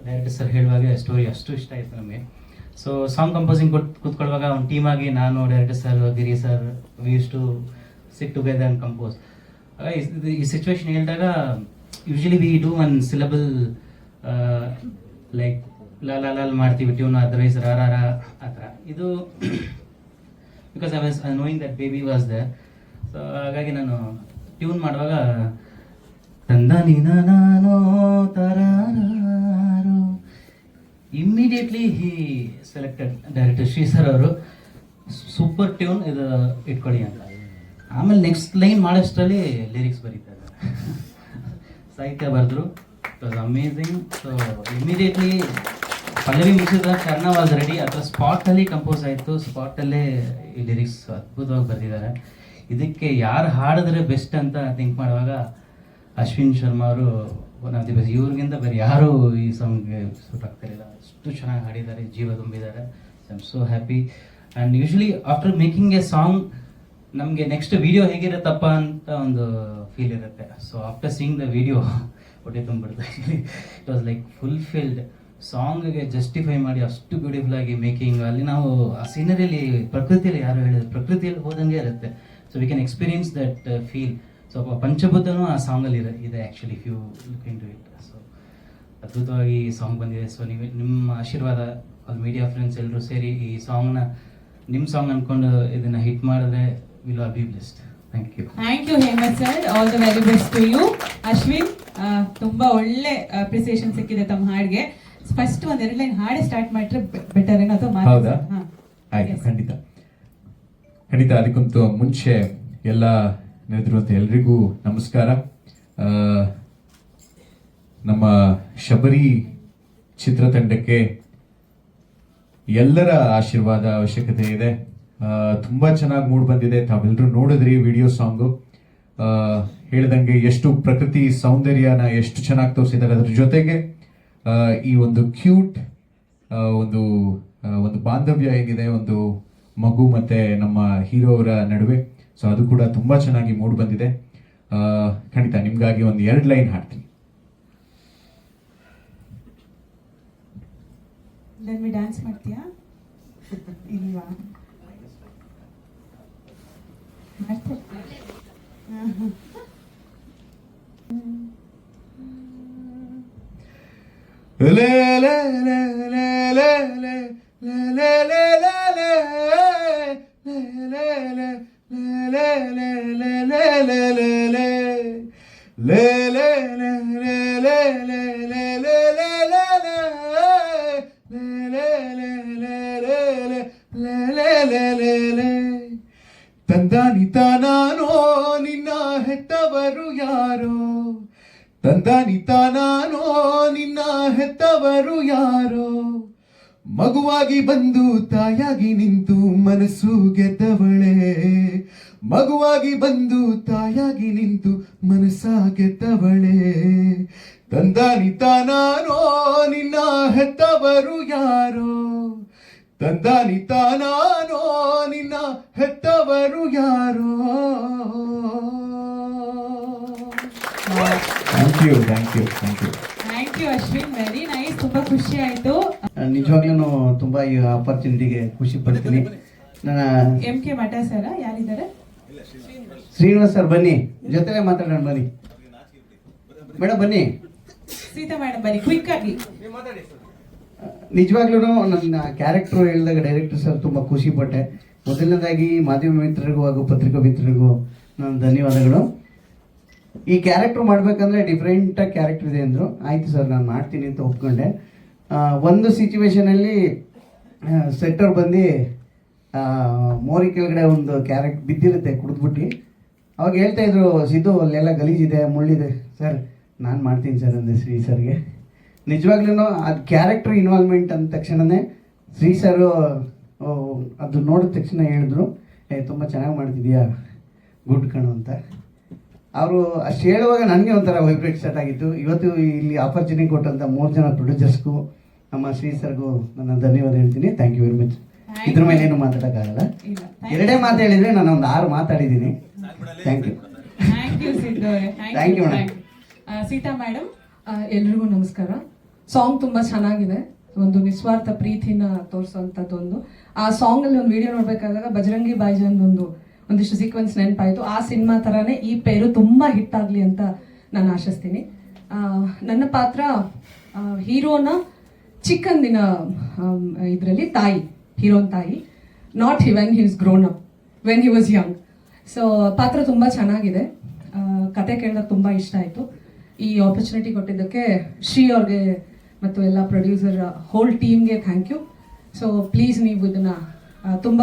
director sir ಹೇಳುವಾಗ ಸ್ಟೋರಿ ಅಷ್ಟು ಇಷ್ಟ ಆಯಿತು ನಮಗೆ. ಸೊ ಸಾಂಗ್ ಕಂಪೋಸಿಂಗ್ ಕೂತ್ಕೊಳ್ಳುವಾಗ ಒಂದು ಟೀಮ್ ಆಗಿ ನಾನು, director sir, Giri sir, we use to sit together and compose. ಈ ಸಿಚುವೇಶನ್ ಹೇಳಿದಾಗ usually we do one syllable like ಲಾಲ್ ಮಾಡ್ತೀವಿ ಟ್ಯೂನ್, ಅದರ್ವೈಸ್ ರಾ ಆ ಥರ. ಇದು because I was knowing that baby was there. So ಹಾಗಾಗಿ ನಾನು ಟ್ಯೂನ್ ಮಾಡುವಾಗ ತಂದನಿನ ನಾನು ತರಾರು, immediately he selected director Shri sir ಅವರು, ಸೂಪರ್ ಟ್ಯೂನ್ ಇದು ಇಟ್ಕೊಳ್ಳಿ ಅಂತ. ಆಮೇಲೆ ನೆಕ್ಸ್ಟ್ ಲೈನ್ ಮಾಡೋಷ್ಟರಲ್ಲಿ ಲಿರಿಕ್ಸ್ ಬರೀತಾ ಇದ್ದಾರೆ, ಸಾಹಿತ್ಯ ಬರೆದ್ರು. It was amazing. So immediately Pallavi ಮುಗಿಸಿದ ಕರ್ಣ ವಾಸ್ ರೆಡಿ. ಅಥವಾ ಸ್ಪಾಟಲ್ಲಿ ಕಂಪೋಸ್ ಆಯಿತು, ಸ್ಪಾಟಲ್ಲೇ ಈ ಲಿರಿಕ್ಸ್ ಅದ್ಭುತವಾಗಿ ಬರೆದಿದ್ದಾರೆ. ಇದಕ್ಕೆ ಯಾರು ಹಾಡಿದ್ರೆ ಬೆಸ್ಟ್ ಅಂತ ಥಿಂಕ್ ಮಾಡುವಾಗ ಅಶ್ವಿನ್ ಶರ್ಮಾ ಅವರು ಒನ್ ಆಫ್ ದಿ ಬೆಸ್ಟ್. ಇವ್ರಿಗಿಂತ ಬೇರೆ ಯಾರೂ ಈ ಸಾಂಗ್ಗೆ ಸೂಟ್ ಆಗ್ತಿರಲಿಲ್ಲ, ಅಷ್ಟು ಚೆನ್ನಾಗಿ ಹಾಡಿದ್ದಾರೆ, ಜೀವ ತುಂಬಿದ್ದಾರೆ. I am so happy. And usually after making a song ನಮಗೆ ನೆಕ್ಸ್ಟ್ ವಿಡಿಯೋ ಹೇಗಿರುತ್ತಪ್ಪ ಅಂತ ಒಂದು ಫೀಲ್ ಇರುತ್ತೆ. So after seeing the video ಹೊಟ್ಟೆ ತುಂಬಿಡ್ತಾರೆ. It was like fulfilled. ಸಾಂಗ್ಗೆ ಜಸ್ಟಿಫೈ ಮಾಡಿ ಅಷ್ಟು ಬ್ಯೂಟಿಫುಲ್ ಆಗಿ ಮೇಕಿಂಗ್. ಅಲ್ಲಿ ನಾವು ಆ ಸೀನರಿಯಲ್ಲಿ ಪ್ರಕೃತಿಯಲ್ಲಿ, ಯಾರು ಹೇಳಿದ್ರು, ಪ್ರಕೃತಿಯಲ್ಲಿ ಹೋದಂಗೆ ಇರುತ್ತೆ. So we can experience that feel. So ಪಂಚಭೂತನೂ ಆ ಸಾಂಗಲ್ಲಿ ಇದೆ actually, if you look into it. So ಅದ್ಭುತವಾಗಿ ಈ ಸಾಂಗ್ ಬಂದಿದೆ. ಸೊ ನೀವು ನಿಮ್ಮ ಆಶೀರ್ವಾದ, ಅಲ್ಲಿ ಮೀಡಿಯಾ ಫ್ರೆಂಡ್ಸ್ ಎಲ್ಲರೂ ಸೇರಿ ಈ ಸಾಂಗ್ನ ನಿಮ್ಮ ಸಾಂಗ್ ಅಂದ್ಕೊಂಡು ಇದನ್ನು ಹಿಟ್ ಮಾಡಿದ್ರೆ will all be blessed. Thank you. Thank you Hemanth sir, all the very best to you. Ashwin, ತುಂಬಾ ಒಳ್ಳೆ ಅಪ್ರಿಸಿಯೇಷನ್ ಸಿಕ್ಕಿದೆ ತಮ್ಮ ಹಾಡಿಗೆ. ಫಸ್ಟ್ ಒಂದೆರಡು ಲೈನ್ ಹಾಡೆ ಸ್ಟಾರ್ಟ್ ಮಾಡಿದ್ರೆ ಬೆಟರ್ ಏನೋ, ಅಥವಾ ಹೌದಾ? ಆಯ್ತು, ಖಂಡಿತ. ಅದಕ್ಕಿಂತ ಮುಂಚೆ ಎಲ್ಲ ನೆರೆದಿರುವಂಥ ಎಲ್ರಿಗೂ ನಮಸ್ಕಾರ. ನಮ್ಮ ಶಬರಿ ಚಿತ್ರತಂಡಕ್ಕೆ ಎಲ್ಲರ ಆಶೀರ್ವಾದ ಅವಶ್ಯಕತೆ ಇದೆ. ತುಂಬಾ ಚೆನ್ನಾಗಿ ಮೂಡ್ ಬಂದಿದೆ. ತಾವೆಲ್ಲರೂ ನೋಡಿದ್ರಿ ವಿಡಿಯೋ ಸಾಂಗು. ಹೇಳ್ದಂಗೆ ಎಷ್ಟು ಪ್ರಕೃತಿ ಸೌಂದರ್ಯನ ಎಷ್ಟು ಚೆನ್ನಾಗಿ ತೋರಿಸಿದ್ದಾರೆ. ಅದ್ರ ಜೊತೆಗೆ ಈ ಒಂದು ಕ್ಯೂಟ್ ಒಂದು ಬಾಂಧವ್ಯ ಏನಿದೆ, ಒಂದು ಮಗು ಮತ್ತೆ ನಮ್ಮ ಹೀರೋ ಅವರ ನಡುವೆ, ಸೊ ಅದು ಕೂಡ ತುಂಬಾ ಚೆನ್ನಾಗಿ ಮೂಡ್ ಬಂದಿದೆ. ಖಂಡಿತ ನಿಮ್ಗಾಗಿ ಒಂದು 2 ಲೈನ್ ಹಾಡ್ತೀನಿ. ಡ್ಯಾನ್ಸ್ ಮಾಡ್ತೀಯಾ? ಇಲ್ವಾ? ಲೇ ಲೇ ಲೇ ಲೇ ಲೇ ಲೇ ಲೇ ಲೇ ಲೇ ಲೇ ತಂದಾನಿತ ನಾನೋ ನಿನ್ನ ಹೆತ್ತವರು ಯಾರೋ ತಂದಾನಿತ ನಾನೋ ನಿನ್ನ ಹೆತ್ತವರು ಯಾರೋ ಮಗುವಾಗಿ ಬಂದು ತಾಯಾಗಿ ನಿಂತು ಮನಸ್ಸು ಗೆದ್ದವಳೆ ಮಗುವಾಗಿ ಬಂದು ತಾಯಾಗಿ ನಿಂತು ಮನಸ್ಸ ಗೆದ್ದವಳೆ ತಂದಾನಿತ ನಾನೋ ನಿನ್ನ ಹೆತ್ತವರು ಯಾರೋ ತಂದಾನಿತ ನಾನೋ ನಿನ್ನ ಹೆತ್ತವರು ಯಾರೋ thank you thank you thank you thank you Ashwin, very nice, ತುಂಬಾ ಖುಷಿ ಆಯ್ತು. ನಿಜವಾಗ್ಲೂ ತುಂಬಾ ಈ ಆಪರ್ಚುನಿಟಿಗೆ ಖುಷಿ ಪಡ್ತೀನಿ. ನನ್ನ ಎಂ ಕೆ ಮಠ ಸರ ಯಾರಿದ್ದಾರೆ? ಶ್ರೀನಿವಾಸ್ ಸರ್ ಬನ್ನಿ, ಜೊತೆಲೆ ಮಾತಾಡೋಣ ಬನ್ನಿ. ಮೇಡಮ್ ಬನ್ನಿ. ಸೀತಾ ಮೇಡಮ್ ಬನ್ನಿ, ಕ್ವಿಕ್ ಆಗಿ. ನಿಜವಾಗ್ಲೂ ನನ್ನ ಕ್ಯಾರೆಕ್ಟರ್ ಹೇಳಿದಾಗ ಡೈರೆಕ್ಟರ್ ಸರ್ ತುಂಬ ಖುಷಿ ಪಟ್ಟೆ. ಮೊದಲನೇದಾಗಿ ಮಾಧ್ಯಮ ಮಿತ್ರರಿಗೂ ಹಾಗೂ ಪತ್ರಿಕಾ ಮಿತ್ರರಿಗೂ ನನ್ನ ಧನ್ಯವಾದಗಳು. ಈ ಕ್ಯಾರೆಕ್ಟರ್ ಮಾಡಬೇಕಂದ್ರೆ ಡಿಫ್ರೆಂಟಾಗಿ ಕ್ಯಾರೆಕ್ಟರ್ ಇದೆ ಅಂದರು. ಆಯಿತು ಸರ್ ನಾನು ಮಾಡ್ತೀನಿ ಅಂತ ಒಪ್ಕೊಂಡೆ. ಒಂದು ಸಿಚುವೇಶನಲ್ಲಿ ಸೆಟ್ಟರ್ ಬಂದು ಮೋರಿ ಕೆಳಗಡೆ ಒಂದು ಕ್ಯಾರೆಕ್ಟ್ ಬಿದ್ದಿರುತ್ತೆ ಕುಡಿದ್ಬಿಟ್ಟು. ಅವಾಗ ಹೇಳ್ತಾಯಿದ್ರು, ಸಿದ್ದು ಅಲ್ಲೆಲ್ಲ ಗಲೀಜಿದೆ ಮುಳ್ಳಿದೆ. ಸರ್ ನಾನು ಮಾಡ್ತೀನಿ ಸರ್ ಅಂದೆ ಶ್ರೀ ಸರ್ಗೆ. ನಿಜವಾಗ್ಲೂ ಅದು ಕ್ಯಾರೆಕ್ಟರ್ ಇನ್ವಾಲ್ವ್ಮೆಂಟ್ ಅಂದ ತಕ್ಷಣವೇ ಶ್ರೀ ಸರು ಅದು ನೋಡಿದ ತಕ್ಷಣ ಹೇಳಿದ್ರು, ತುಂಬ ಚೆನ್ನಾಗಿ ಮಾಡ್ತಿದ್ಯಾ, ಗುಡ್ ಕಣು ಅಂತ. ಅವರು ಅಷ್ಟು ಹೇಳುವಾಗ ನನಗೆ ಒಂಥರ ವೈಬ್ರೇಟ್ ಸ್ಟಾರ್ಟ್ ಆಗಿತ್ತು. ಇವತ್ತು ಇಲ್ಲಿ ಆಪರ್ಚುನಿಟಿ ಕೊಟ್ಟಂಥ 3 ಜನ ಪ್ರೊಡ್ಯೂಸರ್ಸ್ಗೂ ನಮ್ಮ ಶ್ರೀ ಸರ್ಗೂ ನನ್ನ ಧನ್ಯವಾದ ಹೇಳ್ತೀನಿ. Thank you very much. ಇದ್ರ ಮೇಲೆ ಏನು ಮಾತಾಡೋಕ್ಕಾಗಲ್ಲ. 2 ಮಾತು ಹೇಳಿದರೆ ನಾನು ಒಂದು 6 ಮಾತಾಡಿದ್ದೀನಿ. Thank you. Thank you Siddu ಅವರೇ. Thank you, madam. Sita madam, ಎಲ್ರಿಗೂ ನಮಸ್ಕಾರ. ಸಾಂಗ್ ತುಂಬ ಚೆನ್ನಾಗಿದೆ, ಒಂದು ನಿಸ್ವಾರ್ಥ ಪ್ರೀತಿನ ತೋರಿಸೋಂಥದ್ದೊಂದು. ಆ ಸಾಂಗಲ್ಲಿ ಒಂದು ವಿಡಿಯೋ ನೋಡ್ಬೇಕಾದಾಗ ಬಜರಂಗಿ ಭಾಯಿಜಾನ್ ಒಂದಿಷ್ಟು ಸೀಕ್ವೆನ್ಸ್ ನೆನಪಾಯಿತು. ಆ ಸಿನಿಮಾ ಥರನೇ ಈ ಪೇರು ತುಂಬ ಹಿಟ್ ಆಗಲಿ ಅಂತ ನಾನು ಆಶಿಸ್ತೀನಿ. ನನ್ನ ಪಾತ್ರ ಹೀರೋನ ಚಿಕ್ಕಂದಿನ ಇದರಲ್ಲಿ ತಾಯಿ, ಹೀರೋನ್ ತಾಯಿ, not when he was grown up, when he was young. So ಪಾತ್ರ ತುಂಬ ಚೆನ್ನಾಗಿದೆ, ಕತೆ ಕೇಳೋಕ್ಕೆ ತುಂಬ ಇಷ್ಟ ಆಯಿತು. ಈ ಆಪರ್ಚುನಿಟಿ ಕೊಟ್ಟಿದ್ದಕ್ಕೆ ಶ್ರೀ ಅವ್ರಿಗೆ ಮತ್ತು ಎಲ್ಲ ಪ್ರೊಡ್ಯೂಸರ್ ಹೋಲ್ ಟೀಮ್ಗೆ ಥ್ಯಾಂಕ್ ಯು. ಸೊ ಪ್ಲೀಸ್ ನೀವು ಇದನ್ನು ತುಂಬ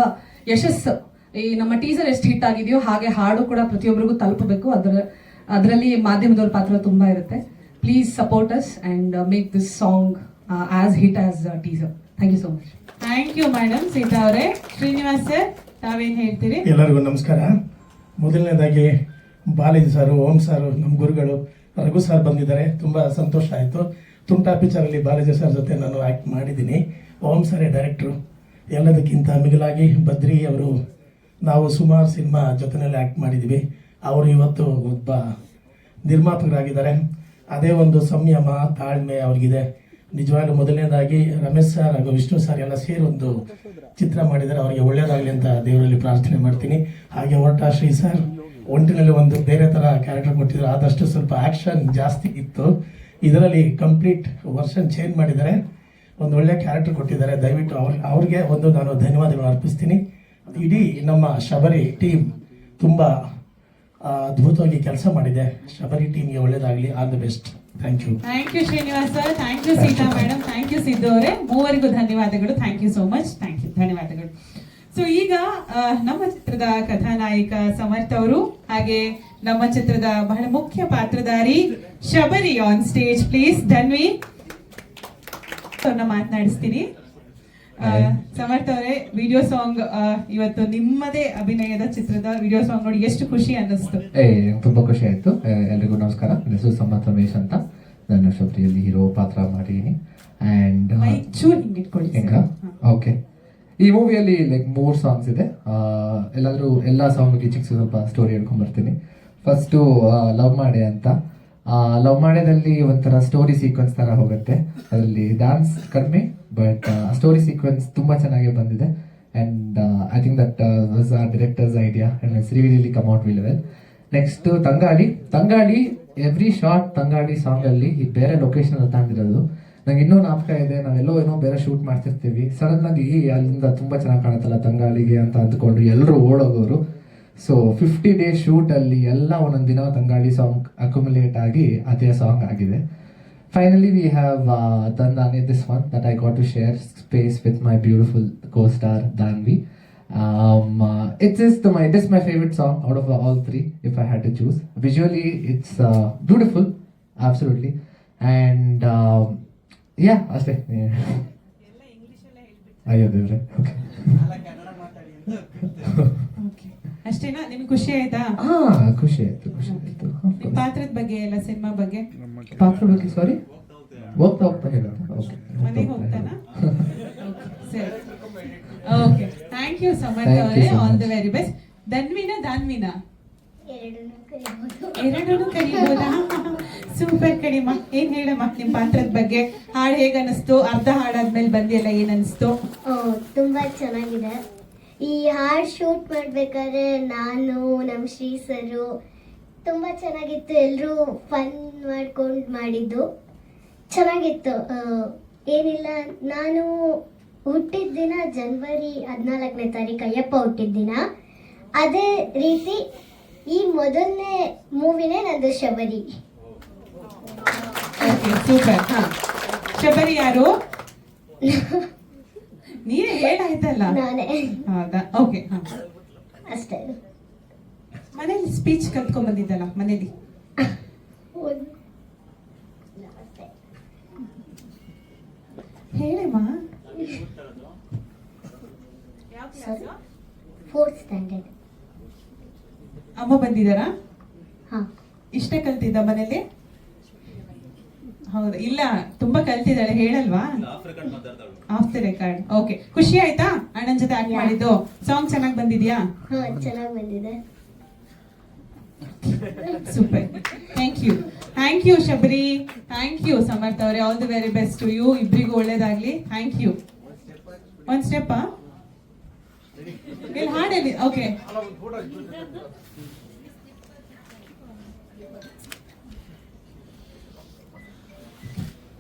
ಯಶಸ್ಸು, ಈ ನಮ್ಮ ಟೀಸರ್ ಎಷ್ಟು ಹಿಟ್ ಆಗಿದೆಯೋ ಹಾಗೆ ಹಾಡು ಕೂಡ ಪ್ರತಿಯೊಬ್ಬರಿಗೂ ತಲುಪಬೇಕು. ಅದರಲ್ಲಿ ಮಾಧ್ಯಮದವ್ರ ಪಾತ್ರ ತುಂಬ ಇರುತ್ತೆ. Please support us and make this song as hit as teaser. Thank you so much. Thank you madam. Sita ಅವರೇ, ಶ್ರೀನಿವಾಸ್ ಸರ್ ತಾವೇನು ಹೇಳ್ತೀರಿ? ಎಲ್ಲರಿಗೂ ನಮಸ್ಕಾರ. ಮೊದಲನೇದಾಗಿ ಬಾಲಾಜಿ ಸರ್, ಓಂ ಸರ್, ನಮ್ಮ ಗುರುಗಳು ರಘು ಸರ್ ಬಂದಿದ್ದಾರೆ. ತುಂಬ ಸಂತೋಷ ಆಯಿತು. ತುಂಟಾ ಪಿಕ್ಚರಲ್ಲಿ ಬಾಲಾಜಿ ಸರ್ ಜೊತೆ ನಾನು ಆ್ಯಕ್ಟ್ ಮಾಡಿದ್ದೀನಿ. ಓಂ ಸರೇ ಡೈರೆಕ್ಟ್ರು. ಎಲ್ಲದಕ್ಕಿಂತ ಮಿಗಿಲಾಗಿ ಬದ್ರಿ ಅವರು, ನಾವು ಸುಮಾರು ಸಿನಿಮಾ ಜೊತೆಯಲ್ಲಿ ಆ್ಯಕ್ಟ್ ಮಾಡಿದ್ದೀವಿ. ಅವರು ಇವತ್ತು ಒಬ್ಬ ನಿರ್ಮಾಪಕರಾಗಿದ್ದಾರೆ. ಅದೇ ಒಂದು ಸಂಯಮ ತಾಳ್ಮೆ ಅವ್ರಿಗಿದೆ. ನಿಜವಾಗ್ಲೂ ಮೊದಲನೇದಾಗಿ ರಮೇಶ್ ಸರ್ ಹಾಗೂ ವಿಷ್ಣು ಸರ್ ಎಲ್ಲ ಸೇರಿ ಒಂದು ಚಿತ್ರ ಮಾಡಿದ್ದಾರೆ. ಅವರಿಗೆ ಒಳ್ಳೆಯದಾಗಲಿ ಅಂತ ದೇವರಲ್ಲಿ ಪ್ರಾರ್ಥನೆ ಮಾಡ್ತೀನಿ. ಹಾಗೆ ಹೊರಟ ಶ್ರೀ ಸರ್ ಒಂಟಿನಲ್ಲಿ ಒಂದು ಬೇರೆ ಥರ ಕ್ಯಾರೆಕ್ಟರ್ ಕೊಟ್ಟಿದ್ರು, ಆದಷ್ಟು ಸ್ವಲ್ಪ ಆ್ಯಕ್ಷನ್ ಜಾಸ್ತಿ ಇತ್ತು. ಇದರಲ್ಲಿ ಕಂಪ್ಲೀಟ್ ವರ್ಷನ್ ಚೇಂಜ್ ಮಾಡಿದ್ದಾರೆ, ಒಂದು ಒಳ್ಳೆ ಕ್ಯಾರೆಕ್ಟರ್ ಕೊಟ್ಟಿದ್ದಾರೆ. ದಯವಿಟ್ಟು ಅವ್ರಿಗೆ ಒಂದು ನಾನು ಧನ್ಯವಾದಗಳು ಅರ್ಪಿಸ್ತೀನಿ. ಇಡೀ ನಮ್ಮ ಶಬರಿ ಟೀಮ್ ತುಂಬ ಅದ್ಭುತವಾಗಿ ಕೆಲಸ ಮಾಡಿದೆ. ಶಬರಿ ಟೀಮ್ಗೆ ಒಳ್ಳೇದಾಗಲಿ. All the best. Thank you. Thank you Srinivas sir, thank you Sita madam, thank you Siddu ಅವರೇ, ಮೂವರಿಗೂ ಧನ್ಯವಾದಗಳು. Thank you so much. Thank you, ಧನ್ಯವಾದಗಳು. ಸೊ ಈಗ ನಮ್ಮ ಚಿತ್ರದ ಕಥಾನಾಯಕ ಸಮರ್ಥ್ ಅವರು, ಹಾಗೆ ನಮ್ಮ ಚಿತ್ರದ ಬಹಳ ಮುಖ್ಯ ಪಾತ್ರಧಾರಿ Shabari on stage. Please Dhanvi ಮಾತನಾಡಿಸ್ತೀನಿ. ಸಮರ್ಥ್ ಅವರೇ, ವಿಡಿಯೋ ಸಾಂಗ್ ಇವತ್ತು ನಿಮ್ಮದೇ ಅಭಿನಯದ ಚಿತ್ರದ ವಿಡಿಯೋ ಸಾಂಗ್ ನೋಡಿ ಎಷ್ಟು ಖುಷಿ ಅನ್ನಿಸ್ತು? ತುಂಬಾ ಖುಷಿ ಆಯ್ತು. ಎಲ್ರಿಗೂ ನಮಸ್ಕಾರ. ನನ್ನ ಹೆಸರು ಸಮರ್ಥ್ ರಮೇಶ್ ಅಂತ. ನಾನು ಶಬರಿಯಲ್ಲಿ ಹೀರೋ ಪಾತ್ರ ಮಾಡಿದ್ದೀನಿ. ಆ್ಯಂಡ್ ಓಕೆ, ಈ ಮೂವಿಯಲ್ಲಿ ಲೈಕ್ 3 ಸಾಂಗ್ಸ್ ಇದೆ. ಎಲ್ಲ ಸಾಂಗ್ಗೆ ಚಿಕ್ಕ ಸ್ವಲ್ಪ ಸ್ಟೋರಿ ಹೇಳ್ಕೊಂಡ್ ಬರ್ತೀನಿ. ಫಸ್ಟು ಲವ್ ಮಾಡೆ ಅಂತ. ಲವ್ ಮಾಡೇದಲ್ಲಿ ಒಂಥರ ಸ್ಟೋರಿ ಸೀಕ್ವೆನ್ಸ್ ಥರ ಹೋಗುತ್ತೆ. ಅದರಲ್ಲಿ ಡ್ಯಾನ್ಸ್ ಕಡಿಮೆ, ಬಟ್ ಸ್ಟೋರಿ ಸೀಕ್ವೆನ್ಸ್ ತುಂಬ ಚೆನ್ನಾಗಿ ಬಂದಿದೆ. And I think that was a director's idea and it's really come out very well. Next ತಂಗಾಳಿ ಎವ್ರಿ ಶಾರ್ಟ್ ತಂಗಾಡಿ ಸಾಂಗಲ್ಲಿ ಬೇರೆ ಲೊಕೇಶನ್ ತಗೊಂಡಿರೋದು. ನಂಗೆ ಇನ್ನೂ ಜ್ಞಾಪಕ ಇದೆ, ನಾವೆಲ್ಲೋ ಏನೋ ಬೇರೆ ಶೂಟ್ ಮಾಡ್ತಿರ್ತೀವಿ, ಸಡನ್ ಆಗಿ ಅಲ್ಲಿಂದ ತುಂಬ ಚೆನ್ನಾಗಿ ಕಾಣುತ್ತಲ್ಲ ತಂಗಾಳಿಗೆ ಅಂತ ಅಂದ್ಕೊಂಡು ಎಲ್ಲರೂ ಓಡೋಗೋರು. ಸೊ 50 days ಶೂಟಲ್ಲಿ ಎಲ್ಲ ಒಂದೊಂದು ದಿನ ತಂಗಾಳಿ ಸಾಂಗ್ ಅಕ್ಯುಮುಲೇಟ್ ಆಗಿ ಅದೇ ಸಾಂಗ್ ಆಗಿದೆ. Finally, we have done this one that I got to share space with my beautiful co-star Danvi. It is my favorite song out of all three, if I had to choose. Visually, it's beautiful, absolutely, and yeah, ಅಷ್ಟೇ. ಅಯ್ಯೋ ದೇವ್ರೆ, okay. ಅಷ್ಟೇನಾ? ನಿಮ್ಗೆ ಖುಷಿ ಆಯ್ತಾ? ಖುಷಿ ಆಯ್ತು. ನಿಮ್ ಪಾತ್ರದ ಬಗ್ಗೆ ಎಲ್ಲ, ಸಿನಿಮಾ ಬಗ್ಗೆ? ಪಾತ್ರ ಬಗ್ಗೆ ಸಾರಿ, ಹೋಗ್ತಾ ಹೇಳೋಣ. ಓಕೆ, ಮನೆಗೆ ಹೋಗ್ತಾನಾ? ಸರಿ, ಓಕೆ. ಥ್ಯಾಂಕ್ ಯು ಸಮರ್ಥ್ ಅವರೇ, ಆಲ್ ದಿ ವೆರಿ ಬೆಸ್ಟ್. ದಾನ್ವಿನಾ ಎರಡೂ ಕರಿಬೋದಾ? ಸೂಪರ್ ಕಡಿಮ. ಏನ್ ಹೇಳಮ್ಮ ನಿಮ್ ಪಾತ್ರದ ಬಗ್ಗೆ? ಹಾಡು ಹೇಗ ಅನಿಸ್ತು? ಅರ್ಧ ಹಾಡಾದ್ಮೇಲೆ ಬಂದಿಲ್ಲ, ಏನ್ ಅನಿಸ್ತು? ತುಂಬಾ ಚೆನ್ನಾಗಿದೆ. ಈ ಹಾಡು ಶೂಟ್ ಮಾಡ್ಬೇಕಾದ್ರೆ ನಾನು ನಮ್ಮ ಶ್ರೀ ಸರು ತುಂಬಾ ಚೆನ್ನಾಗಿತ್ತು. ಎಲ್ಲರೂ ಫನ್ ಮಾಡ್ಕೊಂಡು ಮಾಡಿದ್ದು ಚೆನ್ನಾಗಿತ್ತು. ಏನಿಲ್ಲ, ನಾನು ಹುಟ್ಟಿದ ದಿನ ಜನವರಿ 14ನೇ ತಾರೀಕು, ಅಯ್ಯಪ್ಪ ಹುಟ್ಟಿದ ದಿನ. ಅದೇ ರೀತಿ ಈ ಮೊದಲನೇ ಮೂವಿನೇ ನಂದು ಶಬರಿ. ಸೂಪರ್. ಶಬರಿ ಯಾರು? ನೀನೇ ಹೇಳಾಯ್ತಲ್ಲ. ನಾನೇ. ಹೌದಾ? ಓಕೆ. ಅಷ್ಟೇ. ಮನೇಲಿ ಸ್ಪೀಚ್ ಕಲ್ತ್ಕೊಂಡ್ ಬಂದಿದ್ದಲ್ಲ ಮನೇಲಿ? ಹೇಳಮ್ಮ. 4th standard. ಅಮ್ಮ ಬಂದಿದ್ದಾರಾ? ಹಾ. ಇಷ್ಟೇ ಕಲ್ತಿದ್ದ ಮನೇಲಿ? ಹೌದಾ? ಇಲ್ಲ, ತುಂಬಾ ಕಲ್ತಿದ್ದಾಳೆ, ಹೇಳಲ್ವಾ? Off the record. ಓಕೆ. ಖುಷಿ ಆಯ್ತಾ ಅಣ್ಣನ ಜೊತೆ ಆಕ್ಟ್ ಮಾಡಿದ್ದು? ಸಾಂಗ್ ಚೆನ್ನಾಗಿ ಬಂದಿದ್ಯಾ? ಹಾ, ಚೆನ್ನಾಗಿ ಬಂದಿದೆ. Super. Thank you Shabari. Thank you Samarth ಅವರೇ, all the very best to you. ಇಬ್ರಿಗೂ ಒಳ್ಳೇದಾಗ್ಲಿ. Thank you. ಒಂದ್ ಸ್ಟೆಪ್ ಇಲ್ಲಿ ಹಾಡಲ್ಲಿ. ಓಕೆ.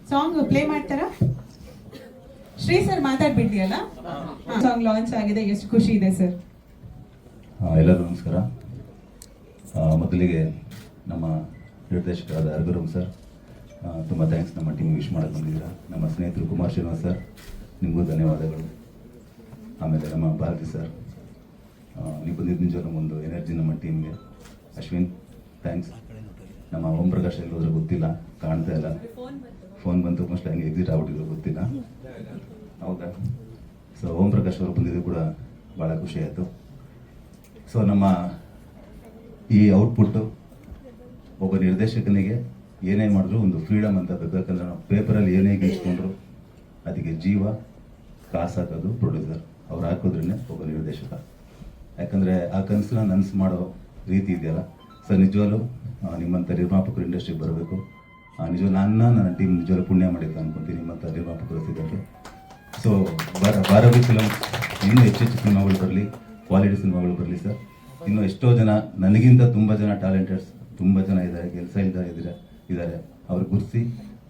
ಸಾಂಗ್ ಪ್ಲೇ ಮಾಡ್ತಾರಾ? ಶ್ರೀ ಸರ್ ಮಾತಾಡ್ಬಿಟ್ಟಿಯಲ್ಲ. ಸಾಂಗ್ ಲಾಂಚ್ ಆಗಿದೆ, ಎಷ್ಟು ಖುಷಿ ಇದೆ ಸರ್? ಎಲ್ಲರಿಗೂ ನಮಸ್ಕಾರ. ಮೊದಲಿಗೆ ನಮ್ಮ ನಿರ್ದೇಶಕರಾದ ಅರ್ಗುರಮ್ ಸರ್, ತುಂಬ ಥ್ಯಾಂಕ್ಸ್. ನಮ್ಮ ಟೀಮ್ ವಿಶ್ ಮಾಡಕ್ಕೆ ಬಂದಿದ್ದೀರಾ. ನಮ್ಮ ಸ್ನೇಹಿತರು ಕುಮಾರ್ ಶ್ರೀನಿವಾಸ್ ಸರ್, ನಿಮಗೂ ಧನ್ಯವಾದಗಳು. ಆಮೇಲೆ ನಮ್ಮ ಭಾರತಿ ಸರ್, ನೀವು ಬಂದಿದ್ದು ನಿಜವಾಗ್ಲೂ ಒಂದು ಎನರ್ಜಿ ನಮ್ಮ ಟೀಮ್ಗೆ. ಅಶ್ವಿನ್ ಥ್ಯಾಂಕ್ಸ್. ನಮ್ಮ ಓಂ ಪ್ರಕಾಶ್ ಎಲ್ಲೋದ್ರೆ ಗೊತ್ತಿಲ್ಲ, ಕಾಣ್ತಾ ಇಲ್ಲ. ಫೋನ್ ಬಂತು, ಮೋಸ್ಟ್ಲಿ ಹಂಗೆ ಎಕ್ಸಿಟ್ ಆಗ್ಬಿಟ್ಟಿದ್ರು, ಗೊತ್ತಿಲ್ಲ. ಹೌದಾ? ಸೊ ಓಂ ಪ್ರಕಾಶ್ ಅವರು ಬಂದಿದ್ದು ಕೂಡ ಭಾಳ ಖುಷಿ ಆಯಿತು. ಸೊ ನಮ್ಮ ಈ ಔಟ್ಪುಟ್ಟು ಒಬ್ಬ ನಿರ್ದೇಶಕನಿಗೆ ಏನೇ ಮಾಡಿದ್ರು ಒಂದು ಫ್ರೀಡಮ್ ಅಂತ ಬೇಕು. ಯಾಕಂದರೆ ನಾವು ಪೇಪರಲ್ಲಿ ಏನೇ ಗೀಸ್ಕೊಂಡ್ರು ಅದಕ್ಕೆ ಜೀವ ಕಾಸು ಹಾಕೋದು ಪ್ರೊಡ್ಯೂಸರ್. ಅವ್ರು ಹಾಕೋದ್ರೇ ಒಬ್ಬ ನಿರ್ದೇಶಕ. ಯಾಕಂದರೆ ಆ ಕನಸನ್ನ ನನಸು ಮಾಡೋ ರೀತಿ ಇದೆಯಲ್ಲ ಸರ್, ನಿಜವಾಗ್ಲೂ ನಿಮ್ಮಂಥ ನಿರ್ಮಾಪಕರು ಇಂಡಸ್ಟ್ರಿಗೆ ಬರಬೇಕು. ನಿಜವಾಗ್ಲೂ ನನ್ನ ಟೀಮ್ ನಿಜವಾಗ್ಲೂ ಪುಣ್ಯ ಮಾಡಿತ್ತು ಅನ್ಕೊತೀನಿ, ನಿಮ್ಮಂಥ ನಿರ್ಮಾಪಕರು ಸಿಗೋಕ್ಕೆ. ಸೊ ಬಾರವಿ ಫಿಲಮ್ ಇನ್ನೂ ಹೆಚ್ಚೆಚ್ಚು ಸಿನಿಮಾಗಳು ಬರಲಿ, ಕ್ವಾಲಿಟಿ ಸಿನಿಮಾಗಳು ಬರಲಿ ಸರ್. ಇನ್ನು ಎಷ್ಟೋ ಜನ ನನಗಿಂತ ತುಂಬ ಜನ ಟ್ಯಾಲೆಂಟೆಡ್ಸ್ ತುಂಬ ಜನ ಇದ್ದಾರೆ, ಕೆಲಸ ಇದ್ದಾರೆ. ಅವ್ರಿಗೆ ಗುರುತಿಸಿ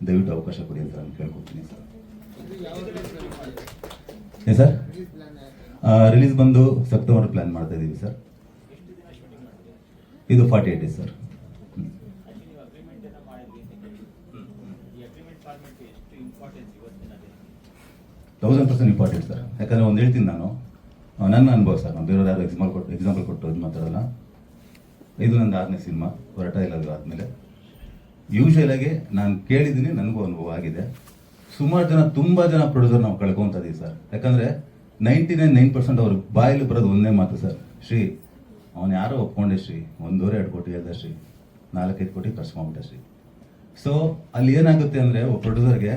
ದಯವಿಟ್ಟು ಅವಕಾಶ ಕೊಡಿ ಅಂತ ನಾನು ಕೇಳ್ಕೊಡ್ತೀನಿ ಸರ್. ಏ ಸರ್, ರಿಲೀಸ್ ಬಂದು ಸೆಪ್ಟೆಂಬರ್ ಪ್ಲ್ಯಾನ್ ಮಾಡ್ತಾ ಇದ್ದೀವಿ ಸರ್. ಇದು 48 days ಸರ್. 1000% important sir. ಯಾಕಂದರೆ ಒಂದು ಹೇಳ್ತೀನಿ ನಾನು, ನನ್ನ ಅನುಭವ ಸರ್. ನಾನು ಬೇರೆಯವ್ರು ಯಾರು ಎಕ್ಸಾಂಪಲ್ ಕೊಟ್ಟು ಇದು ಮಾತಾಡೋಲ್ಲ. ಇದು ನಂದು 6ನೇ ಸಿನಿಮಾ, ಹೊರಟ ಇಲ್ಲದು ಆದಮೇಲೆ ಯೂಶ್ವಲಾಗಿ ನಾನು ಕೇಳಿದ್ದೀನಿ, ನನಗೂ ಅನುಭವ ಆಗಿದೆ. ಸುಮಾರು ಜನ, ತುಂಬ ಜನ ಪ್ರೊಡ್ಯೂಸರ್ ನಾವು ಕಳ್ಕೊತಾ ಇದ್ದೀವಿ ಸರ್. ಯಾಕಂದರೆ 99% ಅವ್ರ ಬಾಯಲ್ಲಿ ಬರೋದು ಒಂದೇ ಮಾತು ಸರ್, ಶ್ರೀ ಅವನು ಯಾರೋ ಒಪ್ಕೊಂಡೆ ಶ್ರೀ, 1.5 ಕೋಟಿ ಹೇಳ್ದ ಶ್ರೀ, 4-5 ಕೋಟಿ ಖರ್ಚು ಮಾಡ್ಬಿಟ್ಟೆ ಶ್ರೀ. ಸೊ ಅಲ್ಲಿ ಏನಾಗುತ್ತೆ ಅಂದರೆ ಒಬ್ಬ ಪ್ರೊಡ್ಯೂಸರ್ಗೆ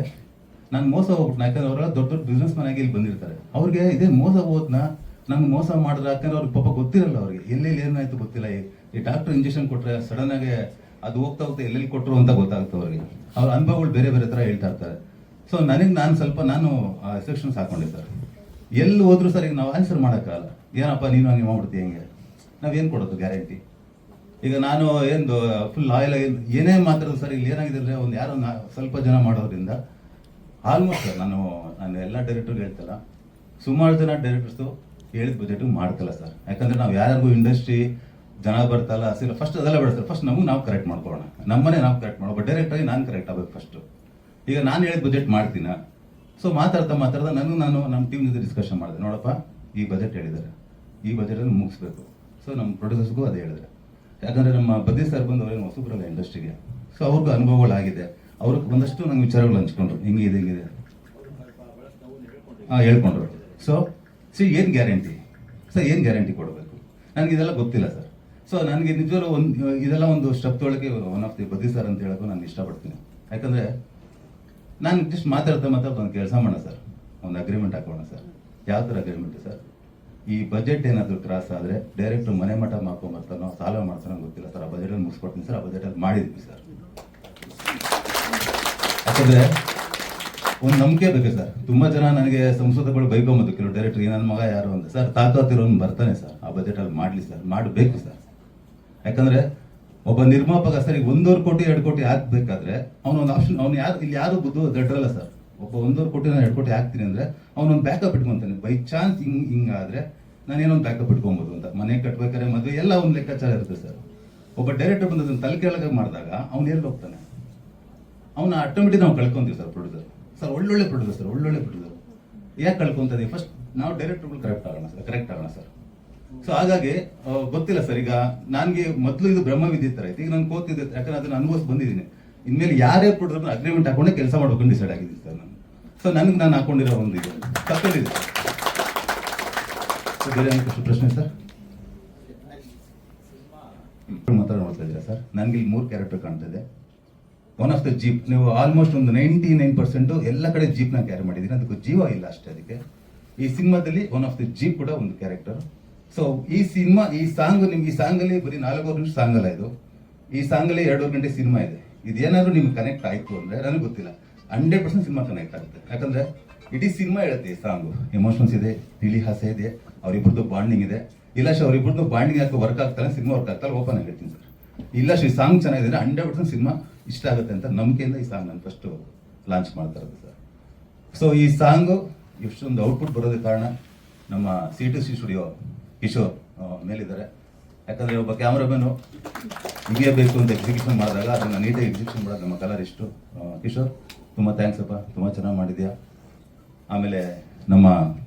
ನಾನು ಮೋಸ ಹೋಗ್ಬಿಟ್ಟು, ಯಾಕಂದ್ರೆ ಅವರೆಲ್ಲ ದೊಡ್ಡ ದೊಡ್ಡ ಬಿಸ್ನೆಸ್ ಮನ್ ಆಗಿ ಇಲ್ಲಿ ಬಂದಿರ್ತಾರೆ. ಅವ್ರಿಗೆ ಇದೇ ಮೋಸ ಹೋದ್ನ ನಂಗೆ ಮೋಸ ಮಾಡಿದ್ರೆ, ಯಾಕಂದ್ರೆ ಅವ್ರಿಗೆ ಪಾಪ ಗೊತ್ತಿರಲ್ಲ, ಅವ್ರಿಗೆ ಎಲ್ಲೆಲ್ಲಿ ಏನಾಯ್ತು ಗೊತ್ತಿಲ್ಲ. ಈ ಡಾಕ್ಟರ್ ಇಂಜೆಕ್ಷನ್ ಕೊಟ್ಟರೆ ಸಡನ್ ಆಗಿ ಅದು ಹೋಗ್ತಾ ಎಲ್ಲೆಲ್ಲಿ ಕೊಟ್ಟರು ಅಂತ ಗೊತ್ತಾಗುತ್ತೆ ಅವ್ರಿಗೆ. ಅವ್ರ ಅನುಭವಗಳು ಬೇರೆ ಬೇರೆ ಥರ ಹೇಳ್ತಾ ಇರ್ತಾರೆ. ಸೊ ನಾನು ಎಕ್ಸೆಪ್ಷನ್ಸ್ ಹಾಕೊಂಡೆ ಸರ್. ಎಲ್ಲಿ ಹೋದ್ರು ಸರ್ ಈಗ ನಾವು ಆನ್ಸರ್ ಮಾಡೋಕ್ಕಾಗಲ್ಲ. ಏನಪ್ಪ ನೀನು ಹಂಗೆ ಮಾಡ್ಬಿಡ್ತೀವಿ, ಹೆಂಗೆ ನಾವೇನು ಕೊಡೋದು ಗ್ಯಾರಂಟಿ? ಈಗ ನಾನು ಏನು ಫುಲ್ ಲಾಯಲ್ ಆಗಿ ಏನೇ ಮಾತಾಡೋದು ಸರ್, ಇಲ್ಲಿ ಏನಾಗಿದೆ ಅಂದರೆ ಒಂದು ಯಾರೋ ಸ್ವಲ್ಪ ಜನ ಮಾಡೋದ್ರಿಂದ ಆಲ್ಮೋಸ್ಟ್ ಸರ್ ನಾನು ಎಲ್ಲ ಡೈರೆಕ್ಟರ್ಗೆ ಹೇಳ್ತಲ್ಲ, ಸುಮಾರು ಜನ ಡೈರೆಕ್ಟರ್ಸು ಹೇಳಿದ ಬಜೆಟ್ ಮಾಡ್ತಲ್ಲ ಸರ್. ಯಾಕಂದರೆ ನಾವು ಯಾರಿಗೂ ಇಂಡಸ್ಟ್ರಿ ಜನ ಬರ್ತಲ್ಲ ಸಿಲ್ಲ ಫಸ್ಟ್ ಅದೆಲ್ಲ ಬೇಡ ಸರ್. ಫಸ್ಟ್ ನಮಗೆ ನಾವು ಕರೆಕ್ಟ್ ಮಾಡ್ಕೊಳ್ಳೋಣ, ನಮ್ಮನೆ ನಾವು ಕರೆಕ್ಟ್ ಮಾಡೋ, ಬಟ್ ಡೈರೆಕ್ಟಾಗಿ ನಾನು ಕರೆಕ್ಟ್ ಆಗಬೇಕು ಫಸ್ಟು. ಈಗ ನಾನು ಹೇಳಿದ ಬಜೆಟ್ ಮಾಡ್ತೀನ, ಸೊ ಮಾತಾಡ್ತಾ ನಾನು ನಮ್ಮ ಟೀಮ್ ಜೊತೆ ಡಿಸ್ಕಷನ್ ಮಾಡಿದೆ, ನೋಡಪ್ಪ ಈ ಬಜೆಟ್ ಹೇಳಿದ್ದಾರೆ, ಈ ಬಜೆಟಲ್ಲಿ ಮುಗಿಸ್ಬೇಕು. ಸೊ ನಮ್ಮ ಪ್ರೊಡ್ಯೂಸರ್ಸ್ಗೂ ಅದೇ ಹೇಳಿದ್ರೆ, ಯಾಕಂದರೆ ನಮ್ಮ ಬದ್ರಿ ಸರ್ ಬಂದು ಅವ್ರೇನು ಹೊಸಬ್ರಲ್ಲ ಇಂಡಸ್ಟ್ರಿಗೆ, ಸೊ ಅವ್ರಿಗೂ ಅನುಭವಗಳಾಗಿದೆ, ಅವ್ರಿಗೆ ಒಂದಷ್ಟು ನಂಗೆ ವಿಚಾರಗಳು ಹಂಚ್ಕೊಂಡ್ರು, ಹಿಂಗಿದೆ ಹೇಳ್ಕೊಂಡ್ರು. ಸೊ ಏನು ಗ್ಯಾರಂಟಿ ಸರ್, ಏನು ಗ್ಯಾರಂಟಿ ಕೊಡಬೇಕು ನನಗೆ ಇದೆಲ್ಲ ಗೊತ್ತಿಲ್ಲ ಸರ್. ಸೊ ನನಗೆ ನಿಜವಾಗ್ಲೂ ಇದೆಲ್ಲ ಒಂದು ಸ್ಟೆಪ್ ತೊಳಗೆ one of the Badri sir ಅಂತ ಹೇಳೋದು ನಾನು ಇಷ್ಟಪಡ್ತೀನಿ. ಯಾಕಂದರೆ ನಾನು ಜಸ್ಟ್ ಮಾತಾಡ್ತಾ ಒಂದು ಕೆಲಸ ಮಾಡೋಣ ಸರ್, ಒಂದು ಅಗ್ರಿಮೆಂಟ್ ಹಾಕೋಣ ಸರ್. ಯಾವ ಥರ ಅಗ್ರಿಮೆಂಟ್ ಸರ್, ಈ ಬಜೆಟ್ ಏನಾದರೂ ಕ್ರಾಸ್ ಆದರೆ ಡೈರೆಕ್ಟ್ ಮನೆ ಮಠ ಮಾಡ್ಕೊಂಬರ್ತಾನೋ ಸಾಲ ಮಾಡ್ತಾನೋ ಗೊತ್ತಿಲ್ಲ ಸರ್, ಆ ಬಜೆಟಲ್ಲಿ ಮುಗಿಸ್ಕೊಡ್ತೀನಿ ಸರ್, ಆ ಬಜೆಟಲ್ಲಿ ಮಾಡಿದ್ವಿ ಸರ್. ಯಾಕಂದರೆ ಒಂದು ನಂಬಿಕೆ ಬೇಕು ಸರ್. ತುಂಬ ಜನ ನನಗೆ ಸಂಸ್ಕೃತಗಳು ಬೈಕೊಂಬೋದು, ಕೆಲವು ಡೈರೆಕ್ಟರ್ ನನ್ನ ಮಗ ಯಾರು ಅಂತ. ಸರ್ ತಾಕತ್ತಿರೋನು ಬರ್ತಾನೆ ಸರ್, ಆ ಬಜೆಟಲ್ಲಿ ಮಾಡಲಿ ಸರ್, ಮಾಡಬೇಕು ಸರ್. ಯಾಕಂದರೆ ಒಬ್ಬ ನಿರ್ಮಾಪಕ ಸರ್ ಈಗ 1.5 ಕೋಟಿ 2 ಕೋಟಿ ಹಾಕ್ಬೇಕಾದ್ರೆ ಅವನೊಂದು ಆಪ್ಷನ್, ಇಲ್ಲಿ ಯಾರು ಬುದ್ಧು ದಡ್ರಲ್ಲ ಸರ್. ಒಬ್ಬ 1.5 ಕೋಟಿ 2 ಕೋಟಿ ಹಾಕ್ತೀನಿ ಅಂದರೆ ಅವನೊಂದು ಬ್ಯಾಕಪ್ ಇಟ್ಕೊತಾನೆ. ಬೈ ಚಾನ್ಸ್ ಹಿಂಗಾದ್ರೆ ನಾನೇನೊಂದು ಬ್ಯಾಕಪ್ ಇಟ್ಕೊಬೋದು ಅಂತ. ಮನೆ ಕಟ್ಬೇಕಾದ್ರೆ ಮದುವೆ ಎಲ್ಲ ಒಂದು ಲೆಕ್ಕಾಚಾರ ಇರುತ್ತೆ ಸರ್. ಒಬ್ಬ ಡೈರೆಕ್ಟರ್ ಬಂದು ಅದನ್ನು ತಲೆ ಕೆಳಗೆ ಮಾಡಿದಾಗ ಅವ್ನು ಎಲ್ಲಿ ಹೋಗ್ತಾನೆ, ಅವನ ಆಟೋಮೆಟಿಕ್ ನಾವು ಕಳ್ಕೊಂತೀವಿ ಸರ್. ಪ್ರೊಡ್ಯೂಸರ್ ಸರ್ ಒಳ್ಳೊಳ್ಳೆ ಪ್ರೊಡ್ಯೂಸರ್ ಯಾಕೆ ಕಳ್ಕೊಂತೀವಿ? ಫಸ್ಟ್ ನಾವು ಡೈರೆಕ್ಟರ್ಗಳು ಕರೆಕ್ಟ್ ಆಗೋಣ ಸರ್. ಸೊ ಹಾಗಾಗಿ ಗೊತ್ತಿಲ್ಲ ಸರ್, ಈಗ ನನಗೆ ಮೊದಲು ಇದು ಬ್ರಹ್ಮ ವಿದ್ಯೆ ಥರ ಐತಿ, ಈಗ ನಾನು ಕೋತಿದ್ದೆ, ಯಾಕಂದ್ರೆ ಅದನ್ನ ಅನುಭವಿಸಿ ಬಂದಿದ್ದೀನಿ. ಇನ್ಮೇಲೆ ಯಾರೇ ಪ್ರೊಡ್ಯೂಸರ್ ಅಗ್ರಿಮೆಂಟ್ ಹಾಕೊಂಡೆ ಕೆಲಸ ಮಾಡ್ಬೇಕು ಡಿಸೈಡ್ ಆಗಿದ್ದೀನಿ ಸರ್ ನಾನು. ಸೊ ನನಗೆ ನಾನು ಹಾಕೊಂಡಿರೋ ಒಂದು ಇದು ತಪ್ಪೇಳಿದೆ. ಬೇರೆ ಏನಕ್ಕೆ ಪ್ರಶ್ನೆ ಸರ್? ಮಾತಾಡ್ತಾ ಇದ್ದೀರಾ ಸರ್? ನನಗೆ ಇಲ್ಲಿ 3 ಕ್ಯಾರೆಕ್ಟರ್ ಕಾಣ್ತಿದೆ. ಒನ್ ಆಫ್ ದ ಜೀಪ್, ನೀವು ಆಲ್ಮೋಸ್ಟ್ ಒಂದು 99% ಎಲ್ಲ ಕಡೆ ಜೀಪ್ನ ಕ್ಯಾರಿ ಮಾಡಿದ್ದೀನಿ, ಅದಕ್ಕೆ ಜೀವ ಇಲ್ಲ ಅಷ್ಟೇ. ಅದಕ್ಕೆ ಈ ಸಿನಿಮಾದಲ್ಲಿ ಒನ್ ಆಫ್ ದ ಜೀಪ್ ಕೂಡ ಒಂದು ಕ್ಯಾರೆಕ್ಟರ್. ಸೊ ಈ ಸಿನಿಮಾ, ಈ ಸಾಂಗ್ ನಿಮ್ಗೆ, ಈ ಸಾಂಗಲ್ಲಿ ಬರೀ 4 ನಿಮಿಷ ಸಾಂಗ್ ಅಲ್ಲ ಇದು. ಈ ಸಾಂಗಲ್ಲಿ 2.5 ಗಂಟೆ ಸಿನಿಮಾ ಇದೆ. ಇದೇನಾದ್ರೂ ನಿಮ್ಗೆ ಕನೆಕ್ಟ್ ಆಯಿತು ಅಂದರೆ ನನಗೆ ಗೊತ್ತಿಲ್ಲ, 100% ಸಿನಿಮಾ ಕನೆಕ್ಟ್ ಆಗುತ್ತೆ. ಯಾಕಂದರೆ ಇಡೀ ಸಿನಿಮಾ ಹೇಳುತ್ತೆ, ಈ ಸಾಂಗು ಎಮೋಷನ್ಸ್ ಇದೆ, ತಿಳಿ ಹಾಸ್ಯ ಇದೆ, ಅವರಿಬ್ಬರದ್ದು ಬಾಂಡಿಂಗ್ ಇದೆ. ಇಲ್ಲ ಶೋ ಅವರಿಬ್ಬರದ್ದು ಬಾಂಡಿಂಗ್ ಯಾಕೆ ವರ್ಕ್ ಆಗ್ತಾರೆ, ಸಿನಿಮಾ ವರ್ಕ್ ಆಗ್ತಾರೆ, ಓಪನ್ ಆಗಿ ಹೇಳ್ತೀನಿ ಸರ್. ಇಲ್ಲ ಶೋ ಈ ಸಾಂಗ್ ಚೆನ್ನಾಗಿದೆ, 100% ಸಿನಿಮಾ ಇಷ್ಟ ಆಗುತ್ತೆ ಅಂತ ನಂಬಿಕೆಯಿಂದ ಈ ಸಾಂಗ್ ನಾನು ಫಸ್ಟು ಲಾಂಚ್ ಮಾಡ್ತಾ ಇರೋದು ಸರ್. ಸೊ ಈ ಸಾಂಗು ಇಷ್ಟೊಂದು ಔಟ್ಪುಟ್ ಬರೋದಕ್ಕೆ ಕಾರಣ ನಮ್ಮ C2C ಸ್ಟುಡಿಯೋ ಕಿಶೋರ್ ಮೇಲಿದ್ದಾರೆ. ಯಾಕಂದರೆ ಒಬ್ಬ ಕ್ಯಾಮ್ರಾಮನ್ನು ಹೀಗೆ ಬೇಕು ಅಂತ ಎಕ್ಸಿಕ್ಯೂಷನ್ ಮಾಡಿದಾಗ ಅದನ್ನು ನೀಟಾಗಿ ಎಕ್ಸಿಕ್ಯೂಷನ್ ಮಾಡೋದು ನಮ್ಮ ಕಲರಿಸ್ಟು ಕಿಶೋರ್. ತುಂಬ ಥ್ಯಾಂಕ್ಸ್ ಅಪ್ಪ, ತುಂಬ ಚೆನ್ನಾಗಿ ಮಾಡಿದ್ಯಾ. ಆಮೇಲೆ ನಮ್ಮ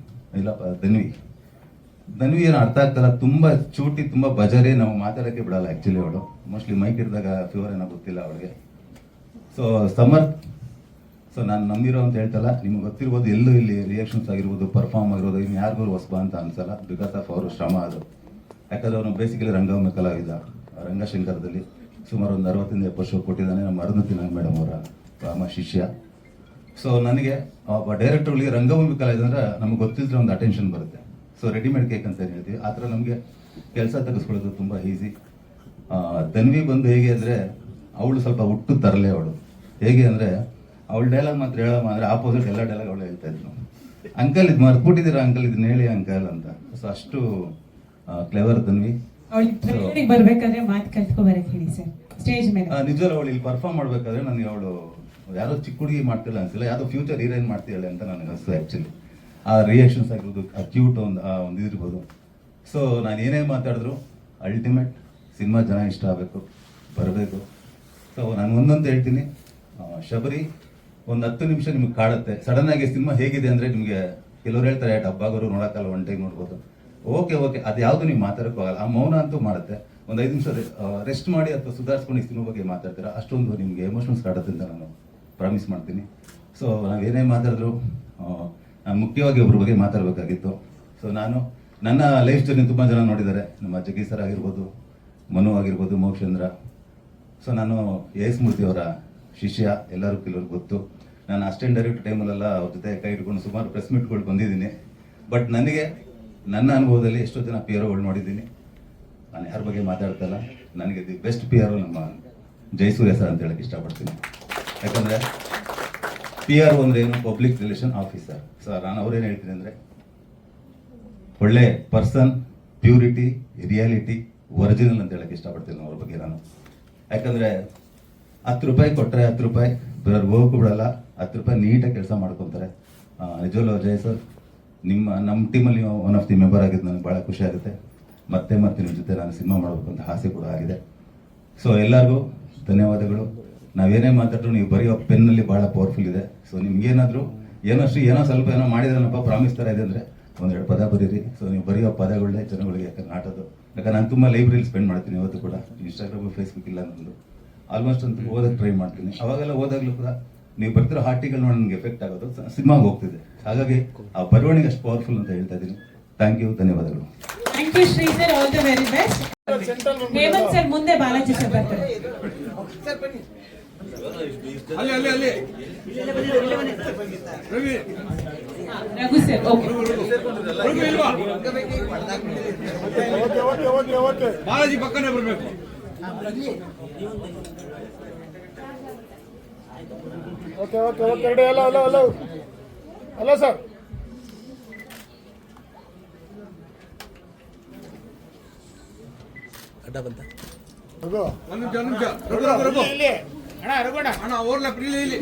ಇಲ್ಲಪ್ಪ ಧನ್ವಿ ಏನು ಅರ್ಥ ಆಗ್ತಲ್ಲ, ತುಂಬ ಚೂಟಿ, ತುಂಬ ಬಜಾರಿ, ನಾವು ಮಾತಾಡೋಕ್ಕೆ ಬಿಡಲ್ಲ ಆ್ಯಕ್ಚುಲಿ. ಅವಳು ಮೋಸ್ಟ್ಲಿ ಮೈಕ್ ಹಿಡಿದಾಗ ಫೀವರ್ ಏನೋ ಗೊತ್ತಿಲ್ಲ ಅವಳಿಗೆ. ಸೊ ಸಮರ್ಥ್, ಸೊ ನಾನು ನಂಬಿರೋ ಅಂತ ಹೇಳ್ತಲ್ಲ, ನಿಮ್ಗೆ ಗೊತ್ತಿರ್ಬೋದು, ಎಲ್ಲೂ ಇಲ್ಲಿ ರಿಯಾಕ್ಷನ್ಸ್ ಆಗಿರ್ಬೋದು, ಪರ್ಫಾರ್ಮ್ ಆಗಿರ್ಬೋದು, ಇನ್ನು ಯಾರಿಗೂ ಹೊಸಬ ಅಂತ ಅನ್ಸಲ್ಲ, ಬಿಕಾಸ್ ಆಫ್ ಅವರು ಶ್ರಮ ಅದು. ಯಾಕಂದರೆ ಅವನು ಬೇಸಿಕಲಿ ರಂಗಭೂಮಿ ಕಲಾವಿದ. ರಂಗಶಂಕರದಲ್ಲಿ ಸುಮಾರು ಒಂದು 60-70 ಶೋ ಕೊಟ್ಟಿದ್ದಾನೆ. ನಮ್ಮ ಅರುಂಧತಿ ಮೇಡಮ್ ಅವರ ರಾಮ ಶಿಷ್ಯ. ಸೊ ನನಗೆ ಒಬ್ಬ ಡೈರೆಕ್ಟರ್ಗಳಿಗೆ ರಂಗಭೂಮಿ ಕಲಾವಿದ ಅಂದರೆ ನಮಗೆ ಗೊತ್ತಿಲ್ಲದ್ರೆ ಒಂದು ಅಟೆನ್ಷನ್ ಬರುತ್ತೆ. ಸೊ ರೆಡಿಮೇಡ್ ಕೇಕ್ ಅಂತ ಏನು ಹೇಳ್ತೀವಿ, ಆ ಥರ ನಮಗೆ ಕೆಲಸ ತೆಗೆಸ್ಕೊಳ್ಳೋದು ತುಂಬ ಈಸಿ. ಧನ್ವಿ ಬಂದು ಹೇಗೆ ಅಂದರೆ, ಅವಳು ಸ್ವಲ್ಪ ಹುಟ್ಟು ತರಲೆ. ಅವಳು ಹೇಗೆ ಅಂದರೆ, ಅವಳು ಡೈಲಾಗ್ ಮಾತ್ರ ಹೇಳಮ್ಮ ಅಂದರೆ ಆಪೋಸಿಟ್ ಎಲ್ಲ ಡೈಲಾಗ್ ಅವಳು ಹೇಳ್ತಾ ಇದ್ರು. ಅಂಕಲ್ ಇದು ಮರ್ತ್ಬಿಟ್ಟಿದ್ದೀರಾ ಅಂಕಲ್, ಇದನ್ನ ಹೇಳಿ ಅಂಕಲ್ ಅಂತ. ಸೊ ಅಷ್ಟು ಕ್ಲೆವರ್ ಧನ್ವಿ. ಬರ್ಬೇಕಾದ್ರೆ ಮಾತು ಕಲ್ತ್ಕೊ ಬರಕ್ ಹೇಳಿ ಸರ್ ಸ್ಟೇಜ್ ಮೇಲೆ. ನಿಜವಲ್ಲ, ಅವಳು ಇಲ್ಲಿ ಪರ್ಫಾರ್ಮ್ ಮಾಡ್ಬೇಕಾದ್ರೆ ನನಗೆ ಅವಳು ಯಾರೋ ಚಿಕ್ಕ ಹುಡುಗಿ ಮಾಡ್ತಿಲ್ಲ ಅನ್ಸಿಲ್ಲ, ಯಾವುದೋ ಫ್ಯೂಚರ್ ಹೀರೋಯಿನ್ ಮಾಡ್ತಿದ್ದಾಳೆ ಅಂತ ನನಗೆ ಅನಿಸ್ತು ಆ್ಯಕ್ಚುಲಿ. ಆ ರಿಯಾಕ್ಷನ್ಸ್ ಆಗಿರ್ಬೋದು, ಆ ಕ್ಯೂಟ್ ಒಂದು ಇದಿರ್ಬೋದು. ಸೊ ನಾನು ಏನೇ ಮಾತಾಡಿದ್ರು ಅಲ್ಟಿಮೇಟ್ ಸಿನಿಮಾ ಜನ ಇಷ್ಟ ಆಗಬೇಕು, ಬರಬೇಕು. ಸೊ ನಾನು ಒಂದಂತ ಹೇಳ್ತೀನಿ, ಶಬರಿ ಒಂದು 10 ನಿಮಿಷ ನಿಮ್ಗೆ ಕಾಡುತ್ತೆ. ಸಡನ್ನಾಗಿ ಸಿನಿಮಾ ಹೇಗಿದೆ ಅಂದರೆ, ನಿಮಗೆ ಕೆಲವ್ರು ಹೇಳ್ತಾರೆ ಡಬ್ಬಾಗೋರು ನೋಡೋಕ್ಕಲ್ಲ, ಒನ್ ಟೈಮ್ ನೋಡ್ಬೋದು. ಓಕೆ ಅದು ಯಾವುದು ನೀವು ಮಾತಾಡೋಕ್ಕಾಗಲ್ಲ, ಆ ಮೌನ ಅಂತೂ ಮಾಡುತ್ತೆ. ಒಂದು 5 ನಿಮಿಷ ರೆಸ್ಟ್ ಮಾಡಿ ಅಥವಾ ಸುಧಾರಿಸ್ಕೊಂಡು ಈ ಸಿನಿಮಾ ಬಗ್ಗೆ ಮಾತಾಡ್ತೀರಾ, ಅಷ್ಟೊಂದು ನಿಮಗೆ ಎಮೋಷನ್ಸ್ ಕಾಡುತ್ತೆ ಅಂತ ನಾನು ಪ್ರಾಮಿಸ್ ಮಾಡ್ತೀನಿ. ಸೊ ನಾವೇನೇ ಮಾತಾಡಿದ್ರು ನಾನು ಮುಖ್ಯವಾಗಿ ಒಬ್ಬರ ಬಗ್ಗೆ ಮಾತಾಡಬೇಕಾಗಿತ್ತು. ಸೊ ನಾನು ನನ್ನ ಲೈಫ್ ಜರ್ನಿ ತುಂಬ ಜನ ನೋಡಿದ್ದಾರೆ, ನಮ್ಮ ಜಗ್ಗಿ ಸರ್ ಆಗಿರ್ಬೋದು, ಮನು ಆಗಿರ್ಬೋದು, ಮೋಕ್ಷೇಂದ್ರ. ಸೊ ನಾನು ಎಸ್ ಮೂರ್ತಿ ಅವರ ಶಿಷ್ಯ, ಎಲ್ಲರೂ ಕೆಲವ್ರಿಗೆ ಗೊತ್ತು. ನಾನು ಅಸಿಸ್ಟೆಂಟ್ ಡೈರೆಕ್ಟರ್ ಟೈಮಲ್ಲೆಲ್ಲ ಅವ್ರ ಜೊತೆ ಕೈ ಹಿಡ್ಕೊಂಡು ಸುಮಾರು ಪ್ರೆಸ್ ಮೀಟ್ಗಳು ಬಂದಿದ್ದೀನಿ. ಬಟ್ ನನಗೆ ನನ್ನ ಅನುಭವದಲ್ಲಿ ಎಷ್ಟೋ ಜನ PR ನೋಡಿದ್ದೀನಿ. ನಾನು ಯಾರ ಬಗ್ಗೆ ಮಾತಾಡ್ತಲ್ಲ, ನನಗೆ ದಿ ಬೆಸ್ಟ್ PR ನಮ್ಮ ಜಯಸೂರ್ಯ ಸರ್ ಅಂತ ಹೇಳಕ್ಕೆ ಇಷ್ಟಪಡ್ತೀನಿ. ಯಾಕಂದರೆ PR ಅಂದ್ರೆ ಏನು, ಪಬ್ಲಿಕ್ ರಿಲೇಷನ್ ಆಫೀಸರ್. ಸರ್ ನಾನು ಅವ್ರೇನು ಹೇಳ್ತೀನಿ ಅಂದರೆ, ಒಳ್ಳೆ ಪರ್ಸನ್, ಪ್ಯೂರಿಟಿ, ರಿಯಾಲಿಟಿ, ಒರಿಜಿನಲ್ ಅಂತ ಹೇಳಕ್ಕೆ ಇಷ್ಟಪಡ್ತೀನಿ ಅವ್ರ ಬಗ್ಗೆ ನಾನು. ಯಾಕಂದರೆ 10 ರೂಪಾಯಿ ಕೊಟ್ಟರೆ 10 ರೂಪಾಯಿ ಬೇರೆಯವ್ರಿಗೆ ಹೋಗೋಕ್ಕೂ ಬಿಡಲ್ಲ, 10 ರೂಪಾಯಿ ನೀಟಾಗಿ ಕೆಲಸ ಮಾಡ್ಕೊತಾರೆ. ನಿಜವಲ್ಲೂ ಅಜಯ್ ಸರ್, ನಮ್ಮ ಟೀಮಲ್ಲಿ ಒನ್ ಆಫ್ ದಿ ಮೆಂಬರ್ ಆಗಿದ್ದು ನನಗೆ ಭಾಳ ಖುಷಿ ಆಗುತ್ತೆ. ಮತ್ತೆ ನಿಮ್ಮ ಜೊತೆ ನಾನು ಸಿನಿಮಾ ಮಾಡಬೇಕು ಅಂತ ಆಸೆ ಕೂಡ ಆಗಿದೆ. ಸೊ ಎಲ್ಲರಿಗೂ ಧನ್ಯವಾದಗಳು. ನಾವೇನೇ ಮಾತಾಡ್ರು ನೀವು ಬರೆಯೋ ಪೆನ್ನಲ್ಲಿ ಭಾಳ ಪವರ್ಫುಲ್ ಇದೆ. ಸೊ ನಿಮ್ಗೇನಾದರೂ ಏನೋ ಸ್ವಲ್ಪ ಏನೋ ಮಾಡಿದ್ರನಪ್ಪ ಪ್ರಾಮಿಸ್ ಥರ ಇದೆ ಅಂದರೆ 1-2 ಪದ ಬರೀರಿ. ಸೊ ನೀವು ಬರೆಯೋ ಪದಗಳನ್ನೇ ಜನಗಳಿಗೆ ಯಾಕಂದ್ರೆ ನಾಟೋದು. ಯಾಕಂದ್ರೆ ನಾನು ತುಂಬ ಲೈಬ್ರರಿಲಿ ಸ್ಪೆಂಡ್ ಮಾಡ್ತೀನಿ ಇವತ್ತು ಕೂಡ. ಇನ್ಸ್ಟಾಗ್ರಾಮು ಫೇಸ್ಬುಕ್ ಇಲ್ಲ ನಂದು. ಆಲ್ಮೋಸ್ಟ್ ಅಂತ ಓದಕ್ಕೆ ಟ್ರೈ ಮಾಡ್ತೀನಿ. ಅವಾಗೆಲ್ಲ ಓದಾಗಲೂ ಕೂಡ ನೀವು ಬರ್ತಿರೋ ಆರ್ಟಿಕಲ್ ನೋಡಿ ನನಗೆ ಎಫೆಕ್ಟ್ ಆಗೋದು ಸಿನಿಮಾಗೆ ಹೋಗ್ತಿದೆ. ಹಾಗಾಗಿ ಆ ಬರವಣಿಗೆ ಅಷ್ಟು ಪವರ್ಫುಲ್ ಅಂತ ಹೇಳ್ತಾ ಇದ್ದೀನಿ. ಥ್ಯಾಂಕ್ ಯು, ಧನ್ಯವಾದಗಳು. Thank you Shri sir, all the very best. Hemanth sir ಮುಂದೆ ಬಾಲಾಜಿ ಸರ್ ಬರ್ತಾರೆ. Raghu sir, okay. ಬಾಲಾಜಿ ಪಕ್ಕನೇ ಬರಬೇಕು. Okay okay okay ready. Hello hello hello hello sir. ಒಂದು ನಿಮಿಷ ಅಣ್ಣ, ರಘು ಅಣ್ಣ, ಓರ್ಲ ಪ್ರೀಲಿ ಇಲ್ಲಿ